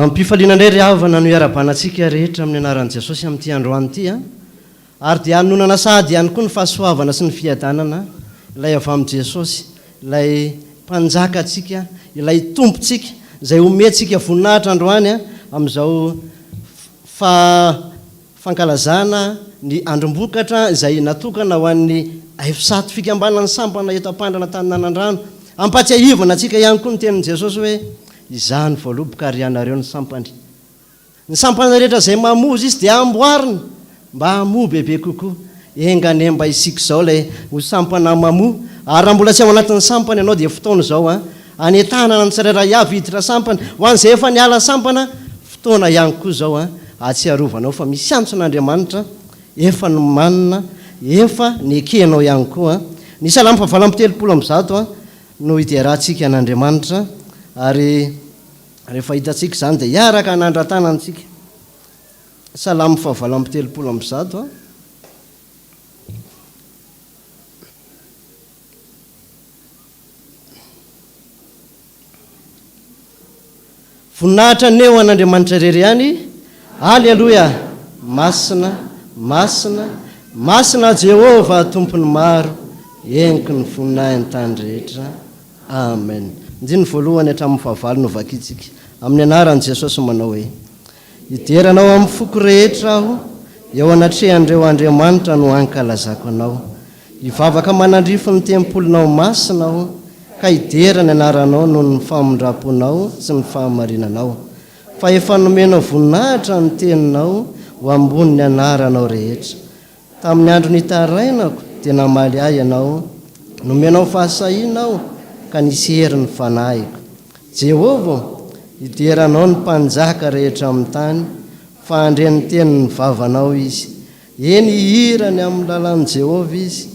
Ampifaliana indray ry havana no iara-banatsika rehetra amin'ny anaran'i Jesosy amin'ity androany ity a. Ary dia hanonana sahady ihany koa ny fahasoavana sy ny fiadanana ilay avy amin'i Jesosy, ilay mpanjaka atsika, ilay tompontsika izay omentsika voninahitra androany a amin'izao fankalazana ny androm-bokatra izay natokana ho an'ny FSAT fikambanan'ny sampana eto am-pandrana taninanandrano. Ampatsiahivana atsika ihany koa ny tenin'i Jesosy hoe izany voaloboka ary ianareo ny sampany. Ny sampana rehetra izay mamozy izy dia amboarina mba hamoa bebe kokoa. Engane mba isika izao ilay ho sampana mamoa. Ary raha mbola tsy ao anatin'ny sampany ianao dia fotoana izao anentanana ny tsirairay avy hiditra sampany. Ho an'izay efa niala sampana, fotoana ihany koa izao atsiarovanao fa misy antson'Andriamanitra efa no manina, efa nekenao ihany koa. Ny Salamo 7:30 no idiarahantsika an'Andriamanitra. Ary rehefa hitatsika izany dia hiaraka hanandran-tanantsika. Salamo 7:30 Voninahitra neo an'Andriamanitra irery any. Aleluia. Masina, masina, masina Jehova tompony maro, eniko ny voninahiny tany rehetra. Amen. Ndiny voalohany hatramin'ny fahavalo no vakitsika. Amin'ny anaran'i Jesosy manao hoe: ideranao amin'ny foko rehetra aho eo anatrehandreo Andriamanitra no ankalazako anao. Ivavaka manandrifo ny tempolinao masina aho, ka idera ny anaranao noho ny famondraponao sy ny fahamarinanao. Fa efa nomenao voninahitra ny teninao ho ambony ny anaranao rehetra. Tamin'ny andro nitarainako dia namaly ahy ianao, nomenao fahasahianao ka nisy hery ny fanahiko. Jehova, ideranao ny mpanjaka rehetra amin'ny tany, fa andreny tenin'ny vavanao izy. Eny ihirany amin'ny lalan'i Jehova izy,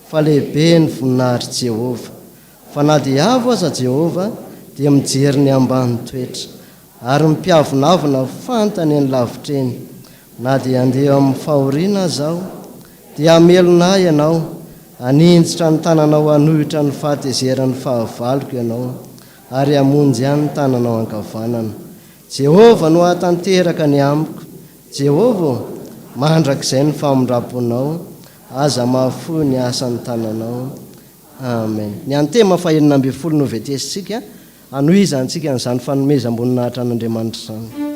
fa lehibe ny voninahitry Jehova. Fa na dia avo aza Jehova dia mijery ny ambany toetra, ary mipiavonavona fantany ny lavitreny. Na dia andeha amin'ny fahoriana zao dia amelona ianao, aninjitra ny tananao anohitra ny fahatezeran'ny fahavaloko ianao, ary amonjy ihany ny tananao ankavanana. Jehova no atanteraka ny amiko. Jehova, mandrakizay ny famondraponao, aza mahafoy ny asan'ny tananao. Amen. Ny antema fahenina amby folo no vetesitsika, anohizantsika n'izany fanomezam-boninahitra an'Andriamanitra izany.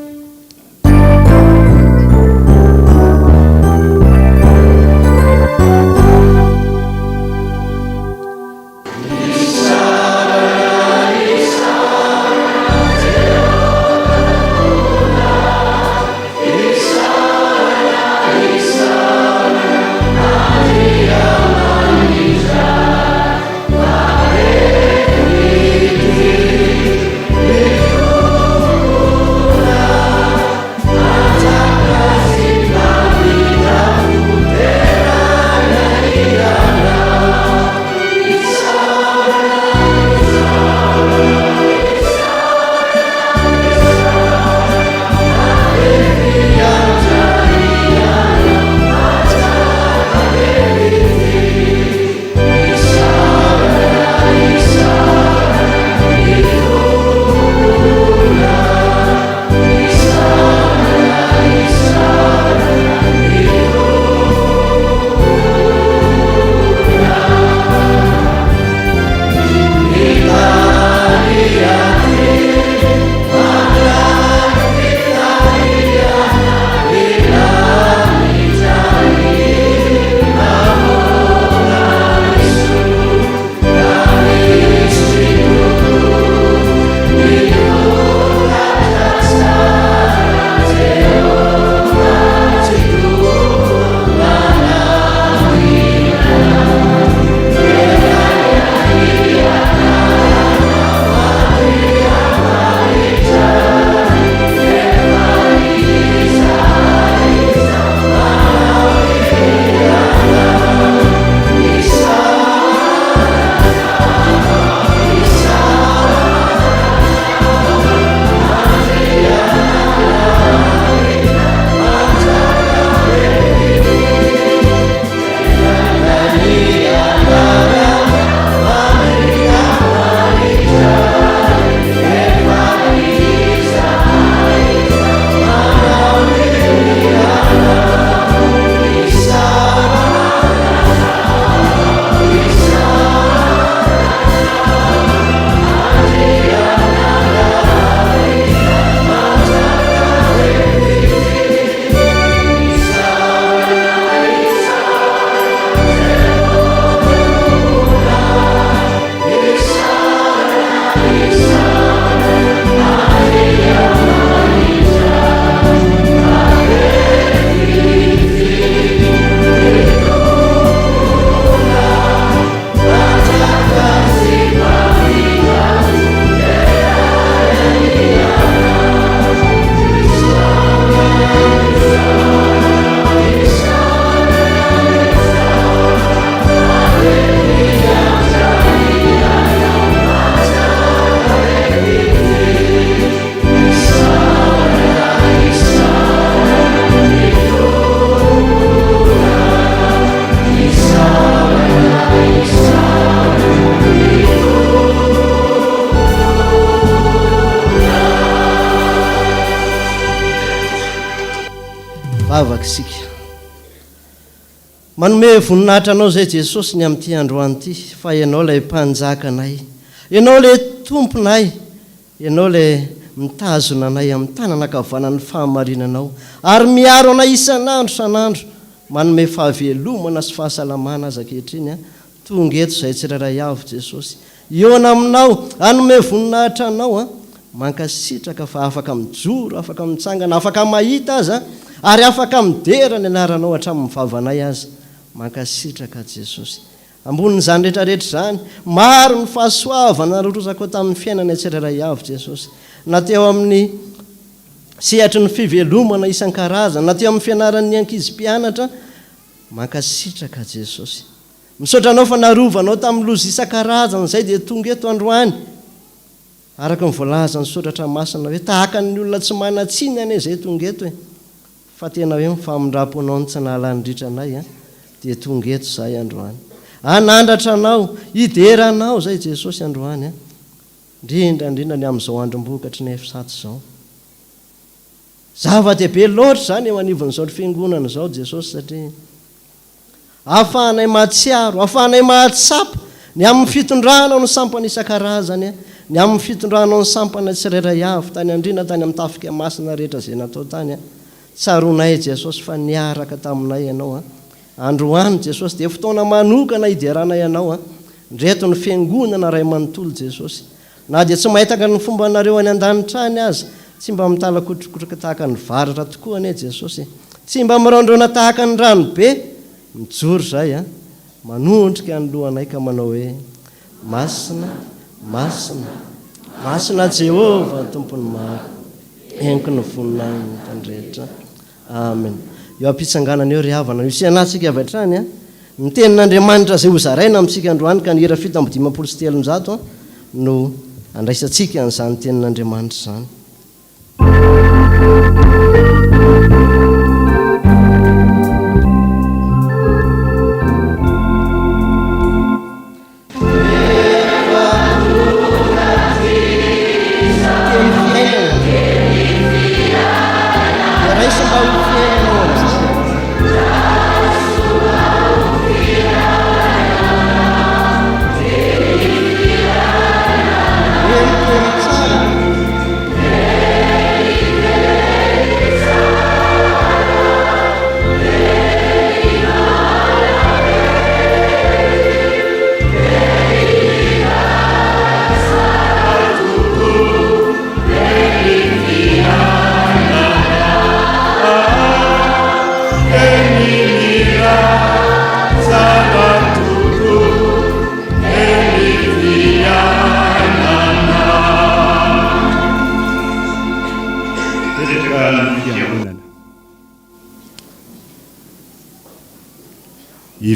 Avakisika manome voninahitra anao zay Jesosy ny amin'ity androany ity, fa ianao ilay mpanjakanay, ianao ilay tomponay, ianao ilay mitazona anay amin'ny tanana akavanan'ny fahamarinanao ary miaro anay isan'andro san'andro manome fahavelomana sy fahasalamana azy ankehitriny a tonga eto izay tsiraray avy Jesosy iona aminao anome voninahitra anao a mankasitraka fa afaka mijoro afaka mitsangana afaka mahita aza ary afaka midera ny anaranao hatramin'ny vavanay azy mankasitraka Jesosy ambonin'izany rehetrarehetra zany maro ny fahasoavana rorozako tamin'ny fiainana tsiraray avy Jesosy na teo amin'ny sehatry ny fivelomana isan-karazana na teo amin'ny fianaran'ny ankizy mpianatra mankasitraka Jesosy misaotra anao fa narovanao tamin'ny loza isan-karazana izay dia tonga eto androany araka ny voalaza ny soratra masina hoe tahaka ny olona tsy manatsiny ane izay tonga eto fa tena hoe mifamindraponao ny tsanahlanindritra anay dia tonga eto izay androany anandratra anao hideranao zay Jesosy androany indrindrandrindra ny amin'izao androm-bokatry ny FSAT zao zava-dehibe loatra zany eo anivon'izao fiangonana zao Jesosy satria ahafahanay mahatsiaro ahafahanay mahatsapa ny amin'ny fitondranao ny sampana isan-karazany ny amin'ny fitondranao ny sampana tsirairay avy tany andrina tany amin'ny tafika masina rehetra izay natao tany tsaronay Jesosy fa niaraka taminay ianao androany Jesosy dia fotoana manokana hideranay ianao ndreto ny fiangonana ray manontolo Jesosy na dia tsy mahitaka ny fomba nareo any an-danitra any azy tsy mba mitalakotrokotroka tahaka ny varatra tokoa ane Jesosy tsy mba miraondrona tahaka ny ranobe mijoro zay manondrika ny lohanay ka manao hoe masina masina masina Jehova tompony maro enko ny voninay tandrehetra amen eo ampitsanganana eo ry havana io sy anatsika avy hatrany ny tenin'Andriamanitra izay ho zaraina amintsika androany ka ny hera 7:3 no andraisantsika an'izany tenin'Andriamanitra zany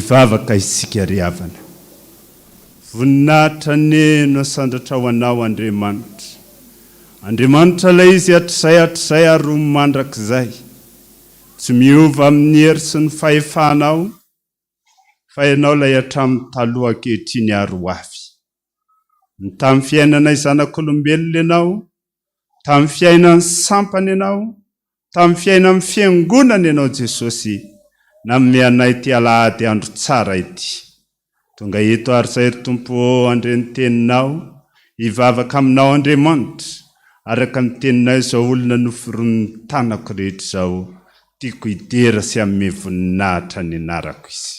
ivavaka isika ry havana voninahitra neno sandratra ho anao Andriamanitra ilay izy hatrizay ary ho mandrakizay tsy miova amin'ny hery sy ny fahefanao fa ianao ilay hatramin'ny taloha ankehitriny ary ho avy ny tamin'ny fiainanay zanak'olombelona ianao tamin'ny fiainan'ny sampany ianao tamin'ny fiainan'ny fiangonana ianao Jesosy namme anay ty alahady andro tsara ity tonga eto ary zay ry tompo andreny teninao ivavaka aminao Andriamanitra araka ny teninao izao olona noforony tanako rehetra izao tiako hidera sy amin'ny voninahitra ny anarako izy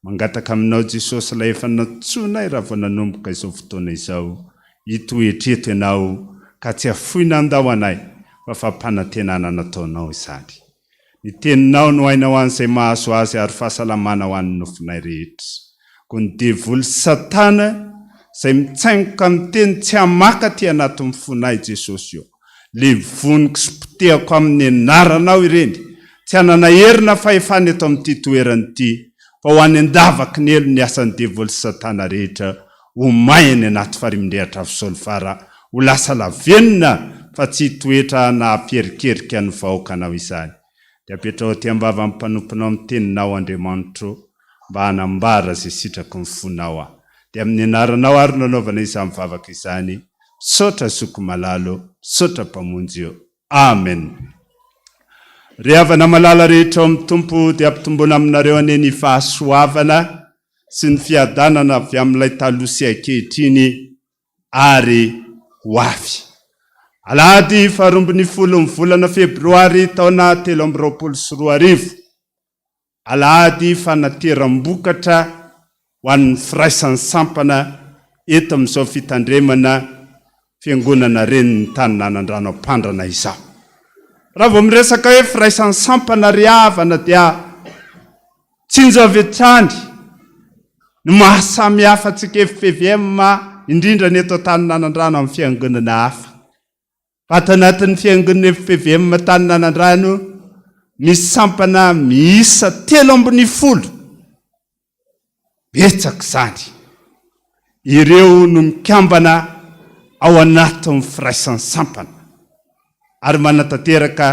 mangataka aminao Jesosy ilay efa natsonay raha vao nanomboka izao fotoana izao hitoetreto ianao ka tsy hafoina andao anay fa fampanantenana nataonao izany ny teninao no hainao an'izay mahazo azy ary fahasalamana ho an'ny nofinay rehetra ko ny devoly Satana izay mitsaingoka amin'ny teny tsy hamaka ty anatin'ny fonay Jesosy io le voniko sy potehako amin'ny anaranao ireny tsy hanana herina fahefana eto amin'ity toerana ity fa ho any andavaky ny elo ny asan'ny devoly Satana rehetra ho mainy anaty farimindrehatra avy ho lasa lavenina fa tsy hitoetra na hamperikerika ny vahoakanao izany dia apetrao ty ambava amin'ny mpanomponao amin'ny teninao Andriamanitra mba hanambara zay sitraky ny fonao dia amin'ny anaranao ary nanaovana izany mivavaka izany sotra zoko malalo sotra mpamonjy eo amen ry havana malala rehetra ao amin'ny tompo dia ampitombona aminareo aneny fahasoavana sy ny fiadanana avy amin'ilay taloha sy ankehitriny ary ho avy Alahady faharombon'ny folo ny volana febroary taona 2024. Alahady fanateram-bokatra ho an'ny firaisan'ny sampana eto amin'izao fitandremana Fiangonana Ren'ny Taninanandrano Ampandrana izao. Raha vao miresaka hoe firaisan'ny sampana ry havana dia tsinjavetrany no mahasamy hafa antsika FPVM indrindra ny eto Taninanandrano amin'ny fiangonana hafa. Fa anatin'ny fiangonana FPVM Taninanandrano misy sampana miisa 340. Betsaka izany. Ireo no mikambana ao anatin'ny firaisan'ny sampana ary manatanteraka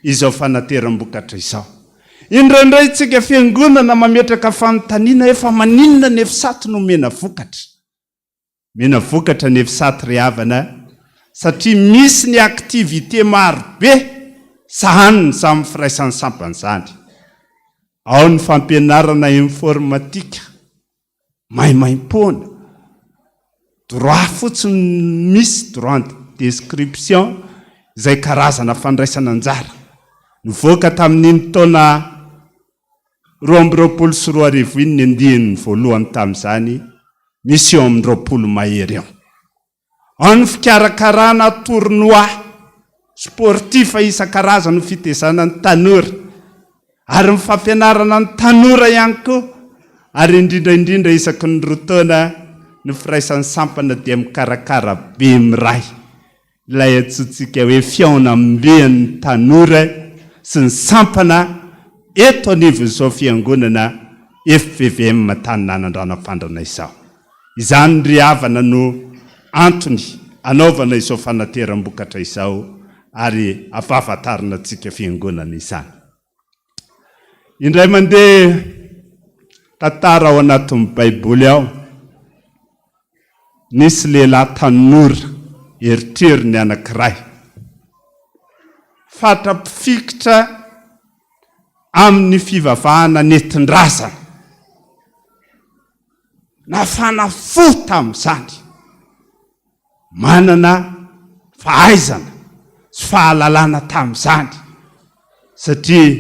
izao fanateram-bokatra izao. Indraindray tsika fiangonana mametraka fanontaniana efa maninona ny FSAT no mena vokatra. Mena vokatra ny FSAT ry havana satria misy ny aktivité maro be sahaniny samy firaisan'ny sampana izany. Ao ny fampianarana informatika, maimaim-poana, droit fotsiny misy droit de description izay karazana fandraisana anjara. Nivoaka tamin'iny taona 2024 iny ny andihany voalohany tamin'izany misy eo amin'ny 20 mahery eo. Ao ny fikarakarana tournoi sportif isan-karazany no fitezana ny tanora ary ny fampianarana ny tanora ihany koa ary indrindra isaky ny roa taona ny firaisan'ny sampana dia mikarakara be miray ilay antsointsika hoe fiaonam-ben'ny tanora sy ny sampana eto anivon'izao fiangonana FPVM Taninanandrano Ampandrana izao. Izany ry havana no antony anaovana izao fanateram-bokatra izao ary ampahafantarina antsika fiangonana izany. Indray mandeha tantara ao anatin'ny Baiboly ao, nisy lehilahy tanora eritreriny anankiray fatra-pifikitra amin'ny fivavahana nentin-drazana. Nafana fo tamin'izany. Manana fahaizana sy fahalalana tamin'izany satria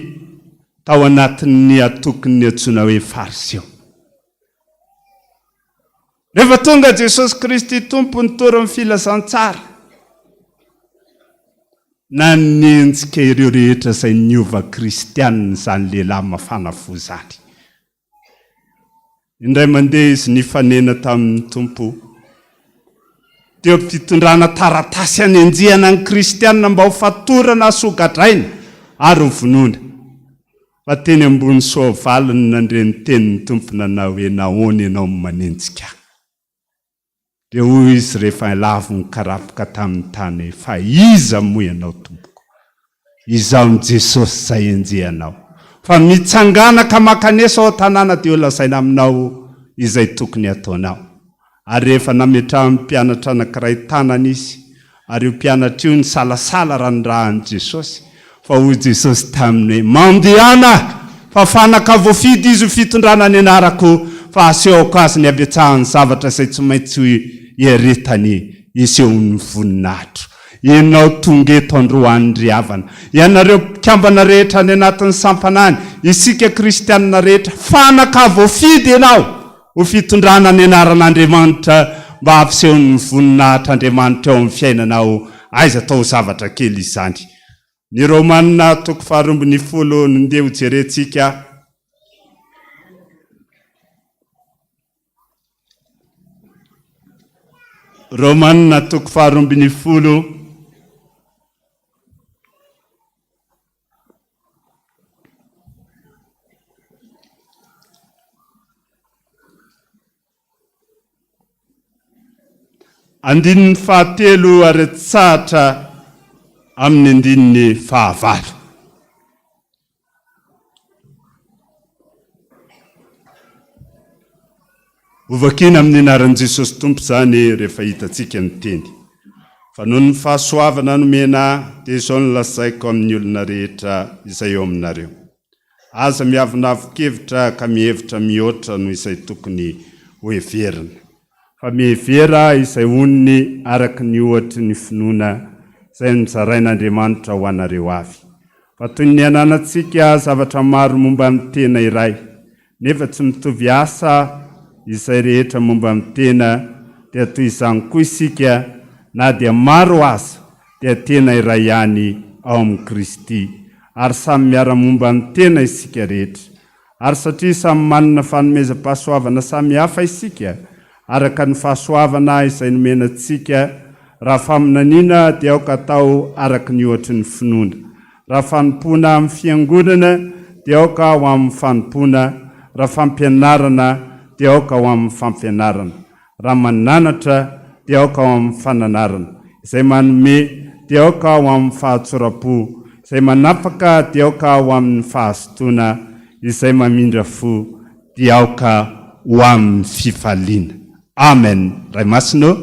tao anatin'ny atokony antsoina hoe fariseo. Rehefa tonga Jesosy Kristy tompo nitoro ny filazantsara, nanenjika ireo rehetra izay niova kristianina izany lehilahy mafana fo izany. Indray mandeha izy nifanena tamin'ny tompo teo fitondrana taratasy hanenjehana ny kristianina mba ho fatorana hasogadraina ary ho vonoina. Fa teny ambony soavaliny nandreny tenin'ny tompo nanao hoe nahoana ianao manenjika. Dia hoy izy rehefa lavo ny karapoka tamin'ny tany, fa iza moa ianao tompoko? Izaho ny Jesosy izay enjehanao. Fa mitsanganaka makanesa ao tanàna dia ho lazaina aminao izay tokony ataonao. Ary rehefa nametrahan'ny mpianatra anankiray tanana izy, ary io mpianatra io ny salasala ranondrahan'i Jesosy. Fa hoy Jesosy taminy hoe, mandehana fa fanaka voafidy izy ho fitondrana ny anarako, fa asehoko azy ny abetsahany zavatra izay tsy maintsy hieretany iseho ny voninahitro. Ianao tonga eto androany ry havana. Ianareo mpikambana rehetra ny anatin'ny sampanany, isika kristianina rehetra, fanaka voafidy ianao ho fitondrana ny anaran'Andriamanitra mba hampiseho ny voninahitr'Andriamanitra eo amin'ny fiainanao. Aiza atao zavatra kely izany. Ny Romanina 12 ndeha ho jerentsika. Romanina 12 andininy fahatelo ary tsahatra amin'ny andininy fahavalo. Ovakina amin'ny anaran'i Jesosy Tompo izany rehefa hitantsika ny teny. Fa noho ny fahasoavana nomena dia izao no lazaiko amin'ny olona rehetra izay eo aminareo. Aza miavonavon-kevitra ka mihevitra mihoatra no izay tokony ho heverina. Fa mihevera izay onony araka ny ohatra ny finoana izay nizarain'Andriamanitra ho anareo avy. Fa toy ny ananantsika zavatra maro momba amin'ny tena iray, nefa tsy mitovy asa izay rehetra momba amin'ny tena, dia toy izany koa isika na dia maro aza dia tena iray ihany ao amin'ny Kristy, ary samy miara-momba amin'ny tena isika rehetra. Ary satria samy manana fanomezam-pahasoavana samy hafa isika, araka ny fahasoavana izay nomenantsika, raha faminaniana dia aoka atao araka ny ohatra ny finoana, raha fanompoana amin'ny fiangonana dia aoka ho amin'ny fanompoana, raha fampianarana dia aoka ho amin'ny fampianarana, raha mananatra dia aoka ho amin'ny fananarana, izay manome dia aoka ho amin'ny fahatsoram-po, izay manapaka dia aoka ho amin'ny fahasotoana, izay mamindra fo dia aoka ho amin'ny fifaliana. Amen. Ray masino,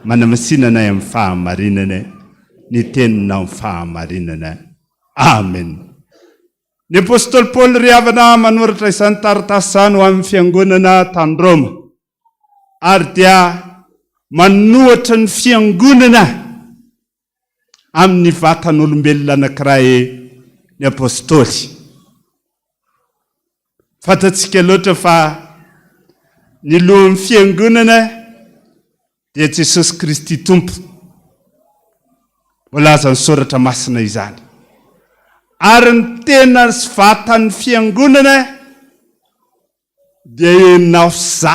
manamasinana amin'ny fahamarinana, ny tenina amin'ny fahamarinana. Amen. Ny apôstôly Paoly ry havana manoratra izany taratasy izany ho amin'ny fiangonana tany Roma, ary dia manohatra ny fiangonana amin'ny vatan'olombelona anankiray ny apôstôly. Fantatsika loatra fa ny lohan'ny fiangonana dia Jesosy Kristy Tompo. Volaza ny soratra masina izany. Ary ny tena sy vatan'ny fiangonana dia enina za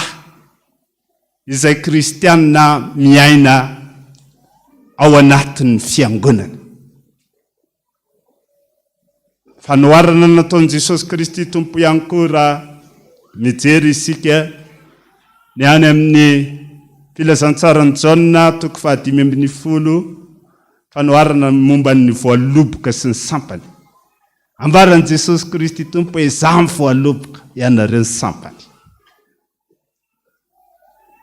izay kristianina miaina ao anatin'ny fiangonana. Fanoharana nataon'i Jesosy Kristy Tompo ihany koa raha mijery isika ny any amin'ny filazantsarany Jaona 5:10, fanoharana momba ny voaloboka sy ny sampany. Ambaran'i Jesosy Kristy Tompo hoe izaho ny voaloboka, ianareo ny sampany.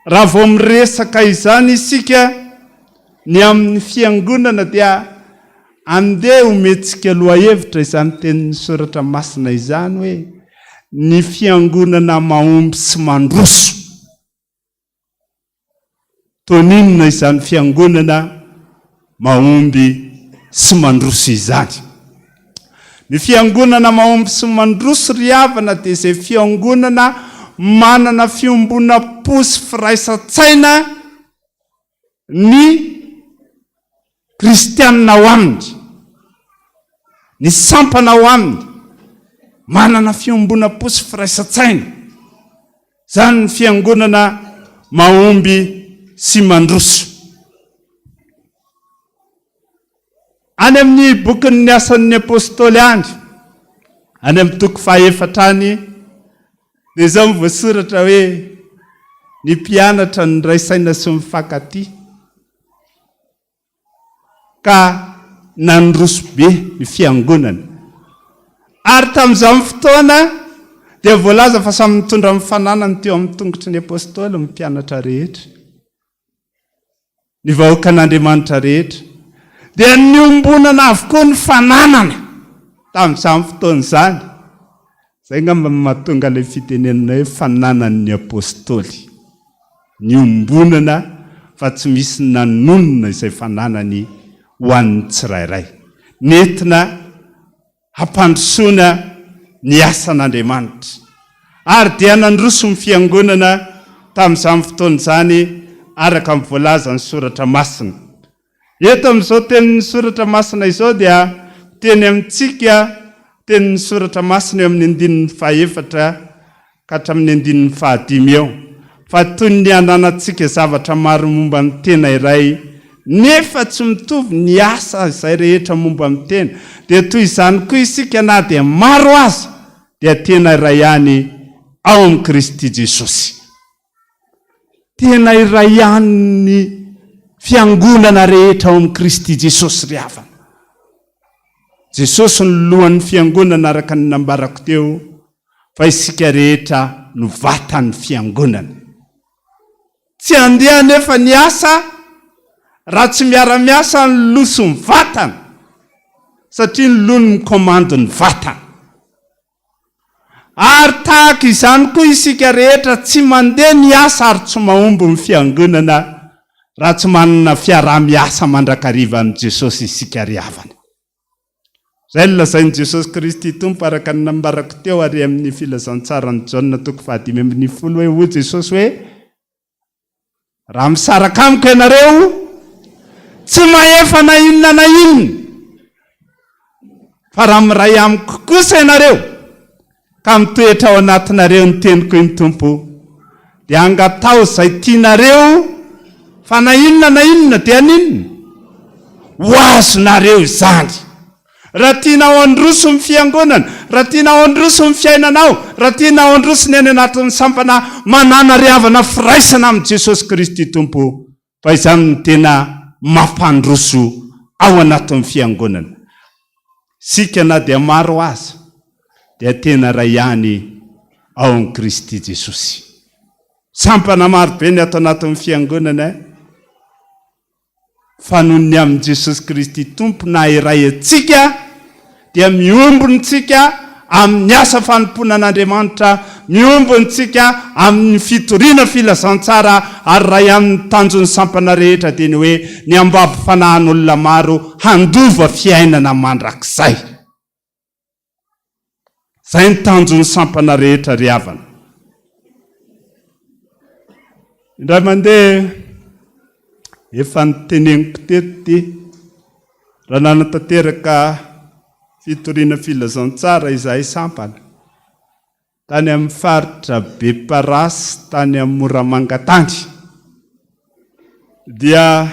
Raha vao miresaka izany isika ny amin'ny fiangonana dia andeha ometsika aloha hevitra izany tenin'ny soratra masina izany hoe ny fiangonana mahomby sy mandroso. Toninona izany fiangonana mahomby sy mandroso izany. Ny fiangonana mahomby sy mandroso ry havana dia izay fiangonana manana fiombona posy firaisan-tsaina ny kristianina ao aminy, ny sampana ao aminy, manana fiombona posy firaisan-tsaina. Zany ny fiangonana mahomby sy mandroso. Any amin'ny bokin'ny asan'ny apôstôly any amin'ny 4 dia izao mivoasoratra hoe ny mpianatra ny raisaina sy mifankatia ka nandroso be ny fiangonana. Ary tamin'izany fotoana dia voalaza fa samy mitondra mifananany teo amin'ny tongotry ny apôstôly ny mpianatra rehetra, ny vahoakan'Andriamanitra rehetra, dia niombonana avokoa ny fananana tamin'izany fotoana izany. Izay ngamba mahatonga ilay fitenenana hoe fananan'ny apôstôly, niombonana fa tsy misy nanonona izay fananany ho an'ny tsirairay, nentina hampandrosoana ny asan'Andriamanitra. Ary dia nandroso ny fiangonana tamin'izany fotoana izany araka amin'ny voalaza ny soratra masina. Eto amin'izao tenin'ny soratra masina izao dia teny amintsika tenin'ny soratra masina eo amin'ny 14 ka hatramin'ny 15 eo. Fa toy ny ananantsika zavatra maro momba amin'ny tena iray, nefa tsy mitovy ny asa izay rehetra momba amin'ny tena, dia toy izany koa isika na dia maro aza dia tena iray ihany ao amin'ny Kristy Jesosy. Tena iray ihany ny fiangonana rehetra ao amin'ny Kristy Jesosy ry havana. Jesosy ny lohan'ny fiangonana araka ny nambarako teo, fa isika rehetra no vatan'ny fiangonana. Tsy andeha nefa ny asa raha tsy miara-miasa ny loso ny vatana, satria ny loha ny mikomando ny vatana. Ary tahaka izany koa isika rehetra tsy mandeha ny asa ary tsy mahomby ny fiangonana, raha tsy manana fiarah-miasa mandrakariva amin'i Jesosy isika ry havana. Izay no lazain'i Jesosy Kristy Tompo araka ny nambarako teo ary amin'ny filazantsarany Jaona 5:10 hoe ho Jesosy hoe raha misaraka amiko ianareo tsy maefa na inona na inona, fa raha miray amiko kosa ianareo ka mitoetra ao anatinareo ny teniko iny Tompo, dia angatao izay tianareo, fa na inona dia ninona ho azonareo izany. Raha tianao androso ny fiangonana, raha tianao androso ny fiainanao, raha tianao androso ny any anatin'ny sampana manana riavana firaisana amin'i Jesosy Kristy Tompo, fa izany ny tena mampandroso ao anatin'ny fiangonana. Sika na dia maro aza dia tena ray ihany ao amin'ny Kristy Jesosy. Sampana maro be ny ato anatin'ny fiangonana, fa noho ny amin'i Jesosy Kristy Tompo na iray atsika dia miombontsika amin'ny asa fanompoana an'Andriamanitra, miombontsika amin'ny fitoriana filazantsara, ary ray amin'ny tanjon'ny sampana rehetra dia ny hoe ny ambabo fanahan'olona maro handova fiainana mandrakizay. Izay ny tanjon'ny sampana rehetra ry havana. Indray mandeha efa niteneniko teto raha nanatanteraka fitoriana filazantsara izahay sampana tany amin'ny faritra Beparasy, tany amin'ny Moramanga-tany, dia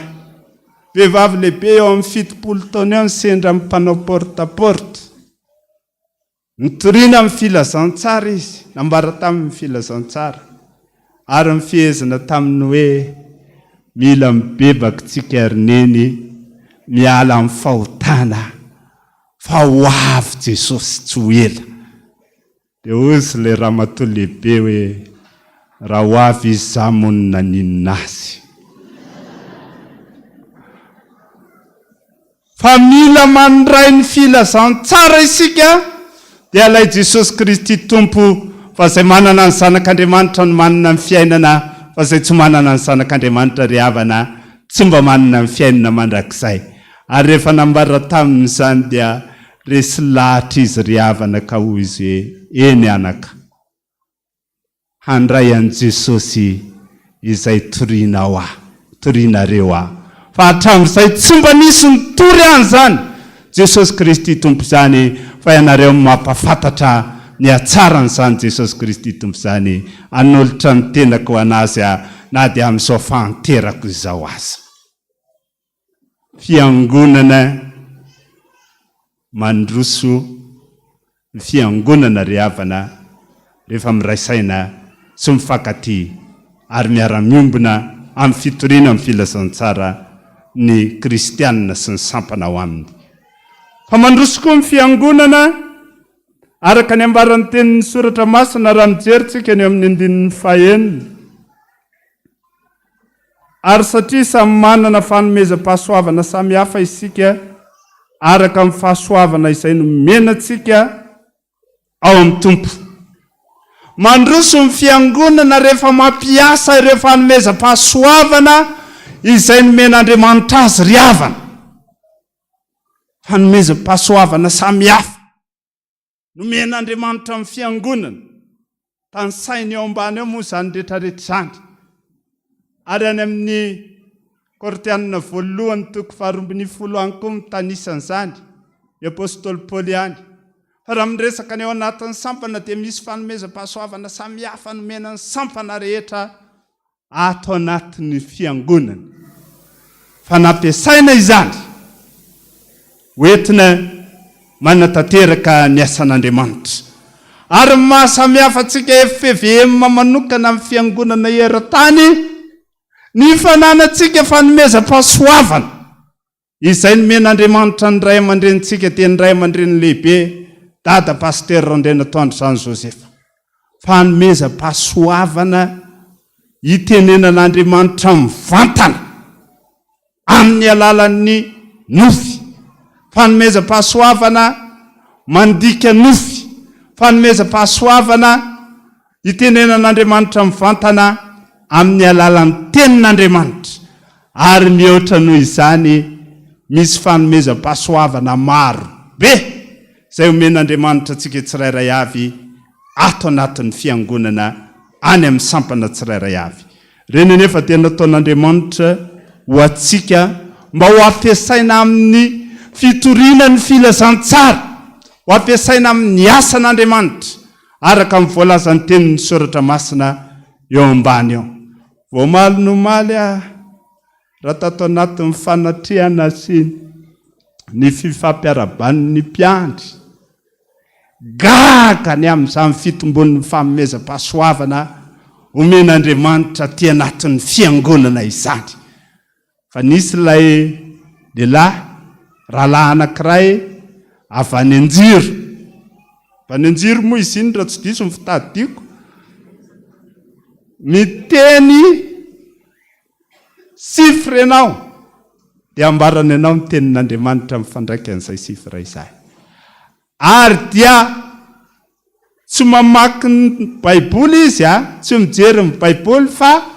vehivavy lehibe eo amin'ny 70 taona eo ny sendra mpanao porte-à-porte. Nitoriana amin'ny filazantsara izy, nambara tamin'ny filazantsara, ary mifehezana taminy hoe mila mibebaka tsika rineny, miala amin'ny fahotana, fa ho avy Jesosy tsy ho ela. Dia ozy ilay ramatoa lehibe hoe raha ho avy izy izaho monina ninona azy. Fa mila mandray ny filazantsara isika, dia alay Jesosy Kristy Tompo, fa izay manana ny zanak'Andriamanitra no manana ny fiainana, fa izay tsy manana ny zanak'Andriamanitra ry havana tsy mba manana ny fiainana mandrakizay. Ary rehefa nambara tamin'izany dia resy lahatra izy ry havana ka hoy izy hoe eny anaka, handray an'i Jesosy izay torianao aho, torianareo aho. Fa hatramin'izay tsy mba nisy nitory an'izany Jesosy Kristy Tompo izany, fa ianareo mampafantatra ny hatsaran'izany Jesosy Kristy Tompo izany, anolotra ny tenako anazy na dia amin'izao fahanterako izao aza. Fiangonana mandroso, fiangonana ry havana rehefa miraisaina sy mifankaty ary miara-miombona amin'ny fitoriana amin'ny filazantsara ny kristianina sy ny sampana ao aminy. Fa mandroso koa ny fiangonana araka ny ambaran'ny tenin'ny soratra masina raha mijeritsika ny amin'ny 5. Ary satria samy manana fanomezam-pahasoavana samy hafa isika araka amin'ny fahasoavana izay nomenantsika ao amin'ny Tompo. Mandroso ny fiangonana rehefa mampiasa ireo fanomezam-pahasoavana izay nomen'Andriamanitra azy ry havana. Fanomezam-pahasoavana samy hafa nomen'Andriamanitra amin'ny fiangonana, tany sainy ao ambany ao moa izany rehetrarehetra izany. Ary any amin'ny Korinthianina 1:12 koa mitanisan'izany ny apôstôly Paoly any. Fa raha miresaka ny ao anatin'ny sampana dia misy fanomezam-pahasoavana samy hafa nomenan'ny sampana rehetra ato anatin'ny fiangonana. Fa nampiasaina izany hoentina manatanteraka ny asan'Andriamanitra. Ary mahasamy hafa antsika FPVM manokana amin'ny fiangonana eran-tany ny fananantsika fanomezam-pahasoavana izay nomen'Andriamanitra ny ray aman-drenitsika dia ny ray aman-dreny lehibe dada paster Rondena Toandro Jean Joseph. Fanomezam-pahasoavana itenenan'Andriamanitra mivantana amin'ny alalan'ny nofy. Fanomezam-pahasoavana mandika nofy. Fanomezam-pahasoavana itenenan'Andriamanitra mivantana amin'ny alalan'ny tenin'Andriamanitra. ary mihoatra noho izany misy fanomezam-pahasoavana maro be izay omen'Andriamanitra antsika tsirairay avy ato anatin'ny fiangonana any amin'ny sampana tsirairay avy. Reny nefa tena ataon'Andriamanitra ho antsika mba ho ampiasaina amin'ny fitoriana ny filazantsara, ho ampiasaina amin'ny asan'Andriamanitra araka amin'ny voalazan'ny tenin'ny soratra masina eo ambany eo. Voamaly no maly raha tato anatin'ny fanatrehana sy ny fifampiaraban'ny mpiandry, gaga ny amin'izany fitombon'ny fanomezam-pahasoavana omen'Andriamanitra ty anatin'ny fiangonana izany. Fa nisy ilay lehilahy rahalahy anankiray avy any Anjiro. Fa any Anjiro moa izy iny raha tsy diso ny fitadidiako, miteny sifra ianao dia ambarana ianao ny tenin'Andriamanitra mifandraika an'izay sifra izay. Ary dia tsy mamaky ny Baiboly izy, tsy mijery ny Baiboly, fa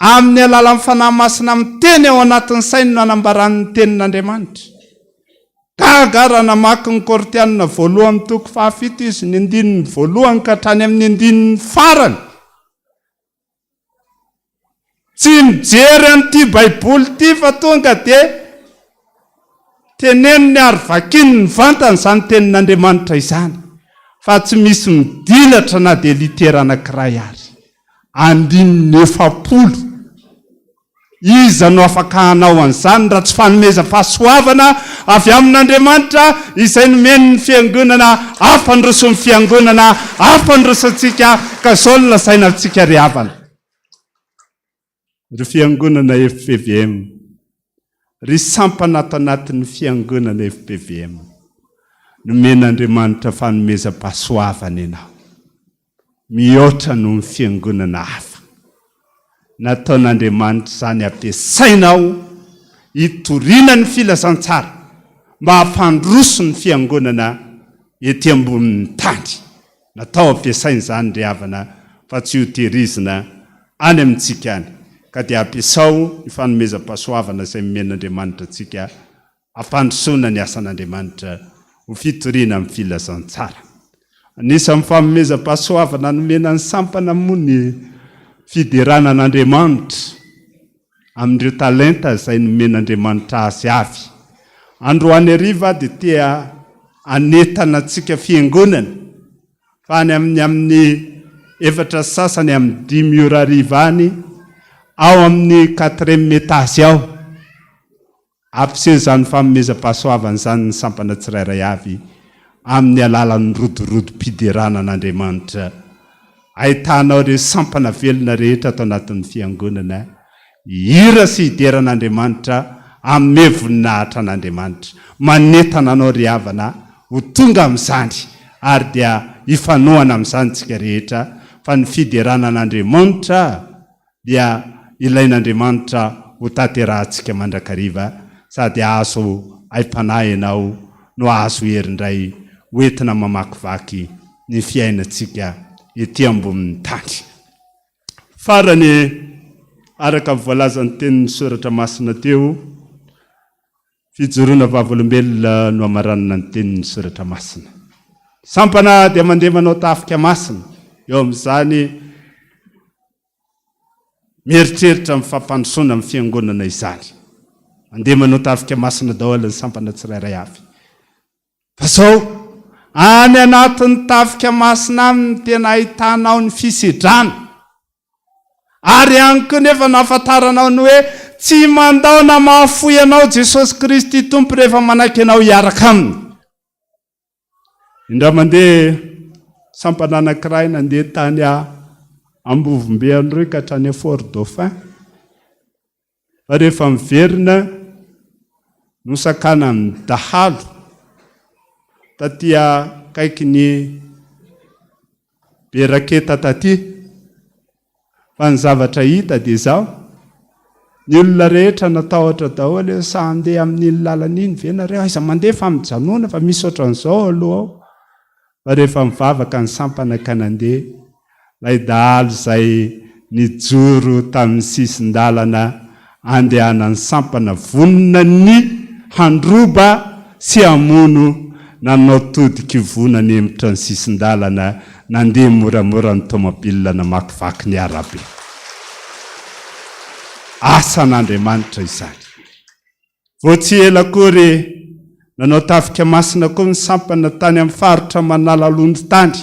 amin'ny alalan'ny fanahy masina miteny ao anatin'ny sainy no anambaran'ny tenin'Andriamanitra. Gaga raha namaky ny Kortianina 1:7 izy ny 1 ka hatrany amin'ny 1 farany. Tsy mijery an'ity Baiboly ity fa tonga dia teneniny ary vakiny ny vantany izany tenin'Andriamanitra izany. Fa tsy misy midilatra na dia litera anankiray ary. 900 iza no afaka hanao an'izany raha tsy fanomezam-pahasoavana avy amin'Andriamanitra izay nomeny ny fiangonana afandroso ny fiangonana afandrosantsika ka zao no lasaina antsika ry havana. Ry Fiangonana FPVM, ry sampana ato anatin'ny Fiangonana FPVM, nomen'Andriamanitra fanomezam-pahasoavana ianao. Mihoatra noho ny fiangonana hafa. Nataon'Andriamanitra izany ampiasainao hitoriana ny filazantsara mba hampandroso ny fiangonana ety ambonin'ny tany. Natao ampiasaina izany ry havana fa tsy ho tehirizina any amintsika any. Ka dia ampiasao ny fanomezam-pahasoavana izay nomen'Andriamanitra antsika hampandrosoana ny asan'Andriamanitra ho fitoriana amin'ny filazantsara. Anisan'ny fanomezam-pahasoavana nomenan'ny sampana moa ny fideranan'Andriamanitra amin'ireo talenta izay nomen'Andriamanitra azy avy. Androany hariva dia tia anetana antsika fiangonana fa any amin'ny 4 sasany amin'ny 5 ora hariva any ao amin'ny 4e etazy ao. Ampiseho izany fanomezam-pahasoavana izany ny sampana tsirairay avy amin'ny alalan'ny rodorodo-pideranan'Andriamanitra. Ahitanao ireo sampana velona rehetra atao anatin'ny fiangonana, hira sy hideran'Andriamanitra amin'ny voninahitra an'Andriamanitra. Manetana anao ry havana ho tonga amin'izany ary dia hifanohana amin'izany tsika rehetra fa ny fideranan'Andriamanitra dia ilain'Andriamanitra ho tanterahantsika mandrakariva sady azo aim-panahy ianao no azo herindray hoentina mamakivaky ny fiainantsika ety ambonin'ny tany. Farany araka voalazan'ny tenin'ny soratra masina teo, fijoroana vavolombelona no amaranina ny tenin'ny soratra masina. Sampana dia mandeha manao tafika masina, eo amin'izany mieritreritra amin'ny fampandrosoana amin'ny fiangonana izany. Mandeha manao tafika masina daholo ny sampana tsirairay avy. Fa zao any anatin'ny tafika masina aminy tena ahitanao ny fisedrana. Ary ihany koa nefa nahafantaranao ny hoe tsy mandao na mahafoy anao Jesosy Kristy Tompo rehefa manaiky ianao hiaraka aminy. Indray mandeha sampana anankiray nandeha tany Ambovombe androy ka hatrany Fort Dauphin. Fa rehefa miverina nosakana amin'ny dahalo tatia kaiky ny beraketa taty. Fa ny zavatra hita dia izao, ny olona rehetra natahotra daholo sa handeha amin'ny lalan'iny ve nareo, aiza mandeha fa mijanona fa misy ohatran'izao aloha ao. Fa rehefa mivavaka ny sampana ka nandeha, ilay dahalo izay nijoro tamin'ny sisin-dalana andehanany sampana vonina ny handroba sy amono nanao todi-kivona ny emitra ny sisin-dalana nandeha moramora ny tomobila na makivaky ny arabe. Asan'Andriamanitra izany. Vao tsy ela kory nanao tafika masina koa ny sampana tany amin'ny faritra Manalalondo tany.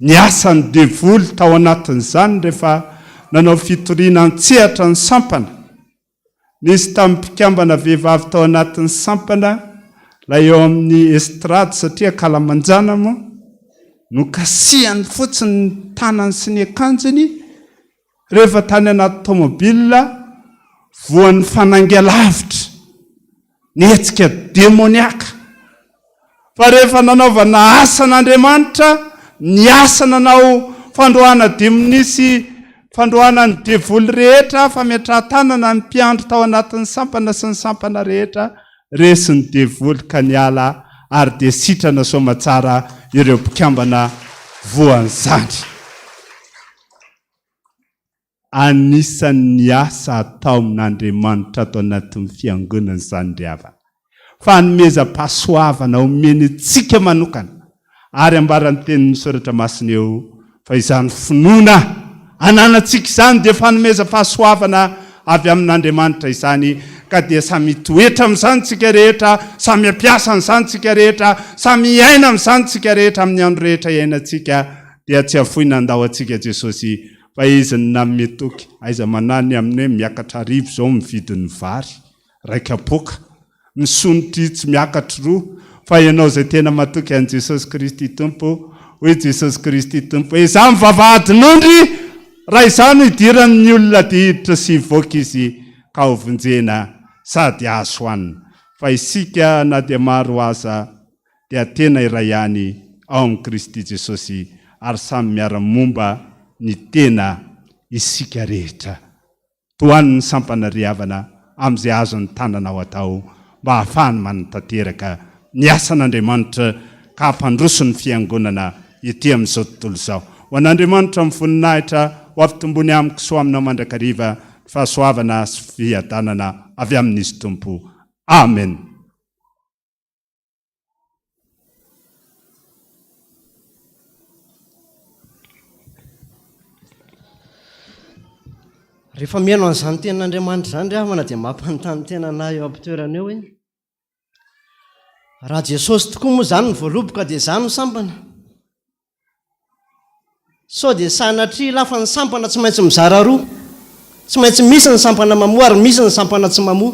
Ny asany devoly tao anatin'izany rehefa nanao fitoriana an-tsehatra ny sampana. Nisy tamin'ny mpikambana vehivavy tao anatin'ny sampana ilay eo amin'ny estrady satria kalamanjana moa no kasihany fotsiny ny tanany sy ny akanjony rehefa tany anaty tomobila voan'ny fanangelavitra nihetsika demoniaka. Fa rehefa nanaovana asan'Andriamanitra, ny asa nanao fandroana demonisy, fandroana ny devoly rehetra, fametrahan-tanana ny mpiandro tao anatin'ny sampana sy ny sampana rehetra, resy ny devoly ka niala ary dia sitrana soamatsara ireo mpikambana voan'izany. Anisan'ny asa atao amin'Andriamanitra tao anatin'ny fiangonana izany ry havana. Fanomezam-pahasoavana omeny tsika manokana. Ary ambaran'ny tenin'ny soratra masina eo fa izany finoana ananantsika izany dia fanomezam-pahasoavana avy amin'Andriamanitra izany, ka dia samy toetra amin'izany tsika rehetra, samy ampiasa amin'izany tsika rehetra, samy iaina amin'izany tsika rehetra amin'ny andro rehetra iainantsika, dia tsy afoina andao antsika Jesosy fa izy ny nanome toky. Aiza manany amin'ny miakatra arivo izao mividin'ny vary raika apoka, misonotry tsy miakatra roa, fa ianao izay tena matoky an'i Jesosy Kristy Tompo, hoe Jesosy Kristy Tompo, izaho mivavahadin'ondry, raha izany idiran'ny olona dia hiditra sy hivoaka izy ka ho vonjena sady azo hoanina. Fa isika na dia maro aza dia tena iray ihany ao amin'ny Kristy Jesosy, ary samy miara-momba ny tena isika rehetra. Toan'ny sampana ry havana amin'izay azo ny tanana ao atao mba ahafahany manantanteraka ny asan'Andriamanitra ka hampandroso ny fiangonana ety amin'izao tontolo izao. Ho an'Andriamanitra mivoninahitra ho ampitombony amiko soa amina mandrakariva fahasoavana sy fiadanana avy amin'izy Tompo. Amen. Rehefa mihaino an'izany tenan'Andriamanitra izany ry havana dia mampanontany tena anahy eo am-pitoerana eo hoe raha Jesosy tokoa moa izany ny voaloboka dia izany ny sampana. Sao dia sanatria lafa ny sampana tsy maintsy mizara roa, tsy maintsy misy ny sampana mamoa ary misy ny sampana tsy mamoa.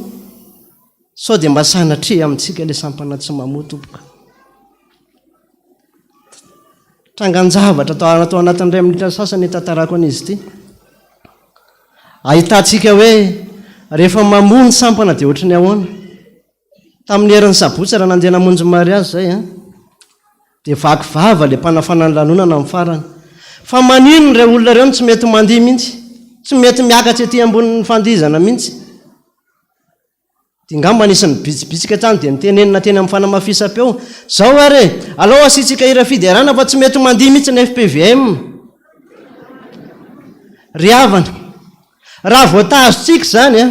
Sao dia mba sanatria amintsika ilay sampana tsy mamoa tompoka. Trangan-javatra atao anatin'iray minitra sasany tantarako an'izy ity. Ahitantsika hoe rehefa mamoa ny sampana dia ohatry ny ahoana. Tamin'ny herin'ny sabotsy raha nandeha namonjy mariazy izay, dia vakivava ilay mpanafana ny lanonana amin'ny farany. Fa manino ireo olona ireo tsy mety mandihy mihitsy, tsy mety miakatra ety ambonin'ny fandizana mihitsy. Dia ngamba anisan'ny bitsibitsika tany dia nitenenina teny amin'ny fanamafisam-peo, zao are, alao asitsika hira fiderana fa tsy mety mandihy mihitsy ny FPVM. Ry havana, raha voatazontsika izany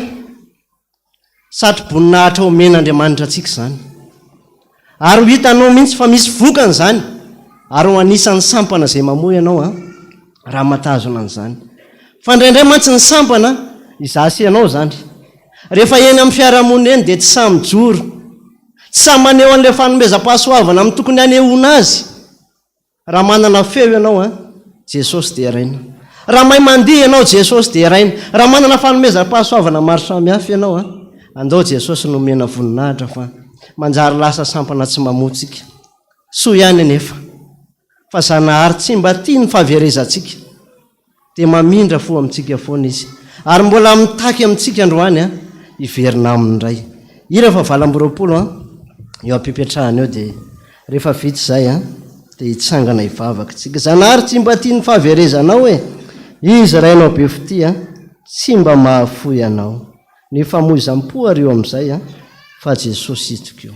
satry-boninahitra omen'Andriamanitra antsika izany. Ary ho hitanao mihitsy fa misy vokany izany, ary ho anisan'ny sampana izay mamoa ianao raha matazona an'izany. Fa indraindray mantsy ny sampana izasy ianao izany. Rehefa eny amin'ny fiarahamonina eny dia tsy samy joro, tsy samy maneho an'ilay fanomezam-pahasoavana amin'ny tokony hanehoana azy. Raha manana feo ianao Jesosy dia raina. Raha mahay mandihy ianao Jesosy dia raina. Raha manana fanomezam-pahasoavana maro samihafa ianao andao Jesosy nomena voninahitra fa manjary lasa sampana tsy mamoatsika. Soa ihany anefa fa Zanahary tsy mba tia ny fahaverezantsika dia mamindra fo amintsika foana izy, ary mbola mitaky amintsika androany hiverina amin'indray. Ira fa 20 eo ampipetrahana eo dia rehefa vita izay dia hitsangana hivavaka tsika. Zanahary tsy mba tia ny fahaverezanao izy rainao be fity tsy mba mahafoy anao. Ny famoizam-po ary eo amin'izay fa Jesosy itoko eo.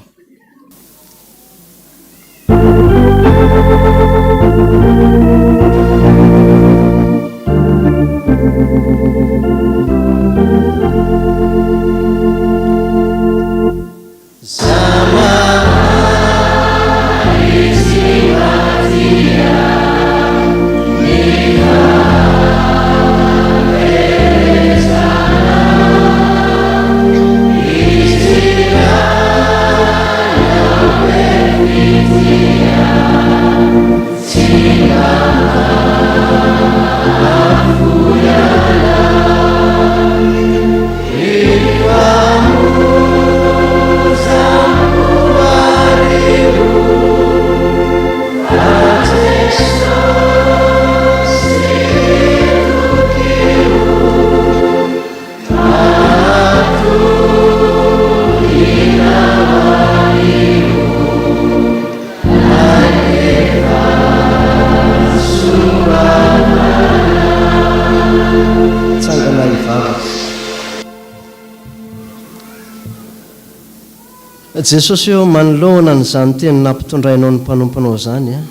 jesosy eo manoloana nyzany teny nampitondrainao ny mpanomponao zany a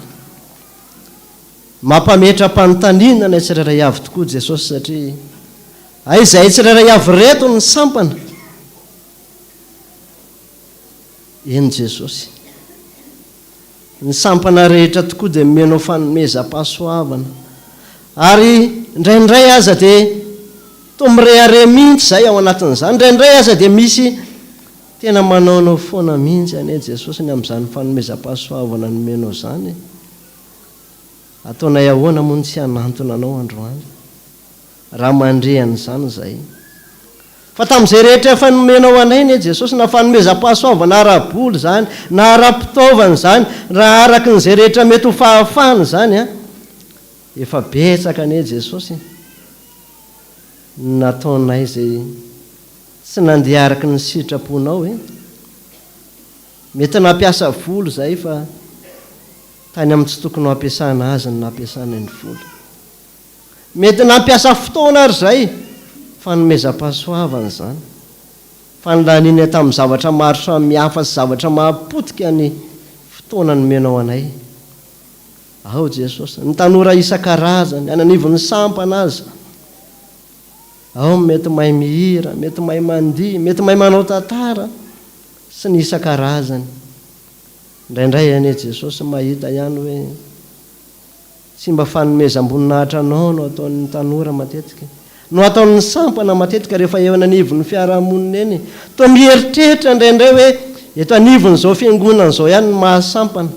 mampametra mpanontaniana ny tsirairay avy tokoa jesosy satria izay tsirairay avy reto ny sampana eny jesosy ny sampana rehetra tokoa dia menao fanomezam-pahasoavana ary indraindray aza dia to mirehare mihitsy zay ao anatin'izany indraindray aza dia misy tena manaonao foana mihitsy ane jesosy ny amin'izany fanomezam-pahasoavana ny menao zany ataonay ahoana moa ny tsy hanantona anao androany raha mandrehan'izany zay fa tamin'izay rehetra fanomenao anay ny jesosy na fanomezam-pahasoavana ara-boly zany na ara-pitaovana zany raha araka n'izay rehetra mety ho fahafahana zany a efa betsaka ane jesosy nataonay zay tsy nandeha araky ny sitraponao mety nampiasa voly zay fa tany amin'ny tsy tokony ho ampiasana azy ny nampiasana ny voly mety nampiasa fotoana ary zay fanomezam-pahasoavana zany fanlaniny tamin'ny zavatra maro samihafa sy zavatra mahapotika ny fotoana ny menao anay ao jesosy ny tanora isan-karazany ananivon'ny sampana azy ao mety mahay mihira mety mahay mandihy mety mahay manao tantara sy ny isan-karazany indraindray ane jesosy mahita ihany hoe tsy mba fanomezam-boninahitra anao no ataon'ny tanora matetika no ataon'ny sampana matetika rehefa eo ananivon'ny fiarahamonina eny to mieritreritra indraindray hoe eto anivon'izao fiangonan'izao ihany ny mahasampana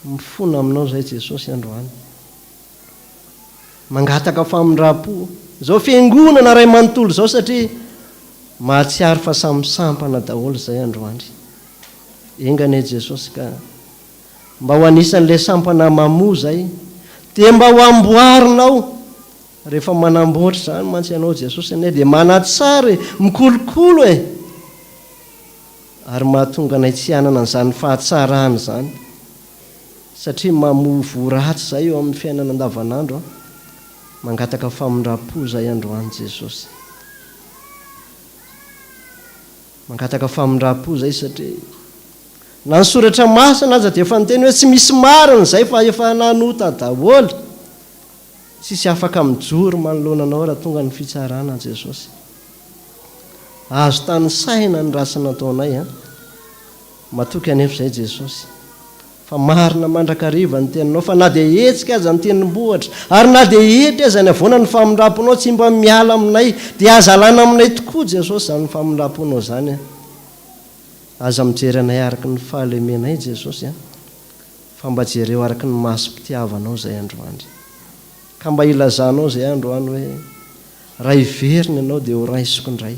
mifona aminao zay jesosy androany mangataka famindra-po zao fiangonana ray manontolo zao satria mahatsiary fa samisampana daholo zay androany engane jesosy ka mba ho anisan'le sampana mamoa zay dia mba ho amboarinao rehefa manamboatra zany mantsy ianao jesosy anay dia manatsara mikolokolo ary mahatonga anay tsy hanana n'izany fahatsarany zany satria mamoa voratsy zay eo amin'ny fiainana andavanandro mangataka famindra-po zay androany jesosy mangataka famindra-po zay satria na ny soratra masina aza dia efa niteny hoe tsy misy marina zay fa efa nanota daholo tsisy afaka mijoro manoloananao raha tonga ny fitsarana jesosy azo tany saina ny rasa nataonay matoky anefa zay jesosy fa marina mandrakariva ny teninao fa na dia hetsika aza ny tenim-bohatra ary na dia etry aza ny avoana ny famindraponao tsy mba miala aminay dia aza lana aminay tokoa jesosy zany famindraponao zany aza mijery anay araky ny fahalemenay jesosy fa mba jereo araky ny masom-pitiavanao zay androany ka mba ilazanao zay androany hoe raha iveriny ianao dia ho raisiko indray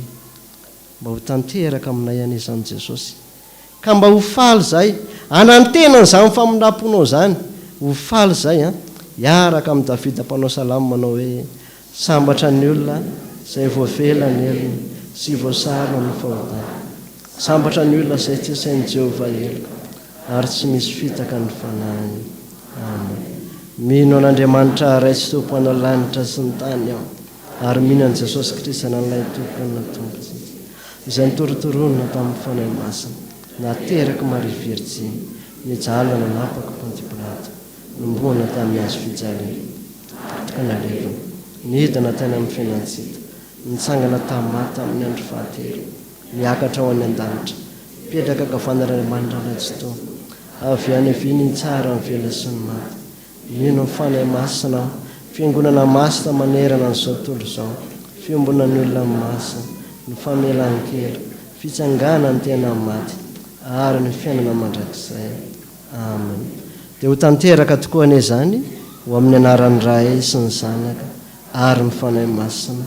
mba ho tanteraka aminay an'izany jesosy ka mba ho faly zay anantenany zany famindraponao zany ho faly zay hiaraka amin'ny davida mpanao salamo manao hoe sambatra ny olona zay voavelany elony sy voasarona ny fahotana sambatra ny olona zay tsy sain'i Jehovah eloko ary tsy misy fitaka ny fanahiny amen mino an'Andriamanitra raitsy tompo ana lanitra sy ny tany ao ary mino an' Jesosy Kristy nan'ilay tompony tompotsy izay nitorotoronina tamin'ny fanahy masina nateraka Maria Virginy nijalana napaka Ponty Pilato nombona tamin'ny hazo fijaliana ka nalevina nidina tany amin'ny fiainantsika nitsangana tamata amin'ny andro fahatelo miakatra ao any an-danitra petraka kavan'Andriamanitra raitsytao avy any aviny tsara ny vela sy ny maty mino fanahy masina fiangonana masina manerana n'izao tontolo izao fiombonan'ny olona masina ny famelan-kely fitsangana ny tena maty ary ny fiainana mandrakizay amen dia ho tanteraka tokoa ane zany ho amin'ny anaran'ny ray sy ny zanaka ary ny fanahy masina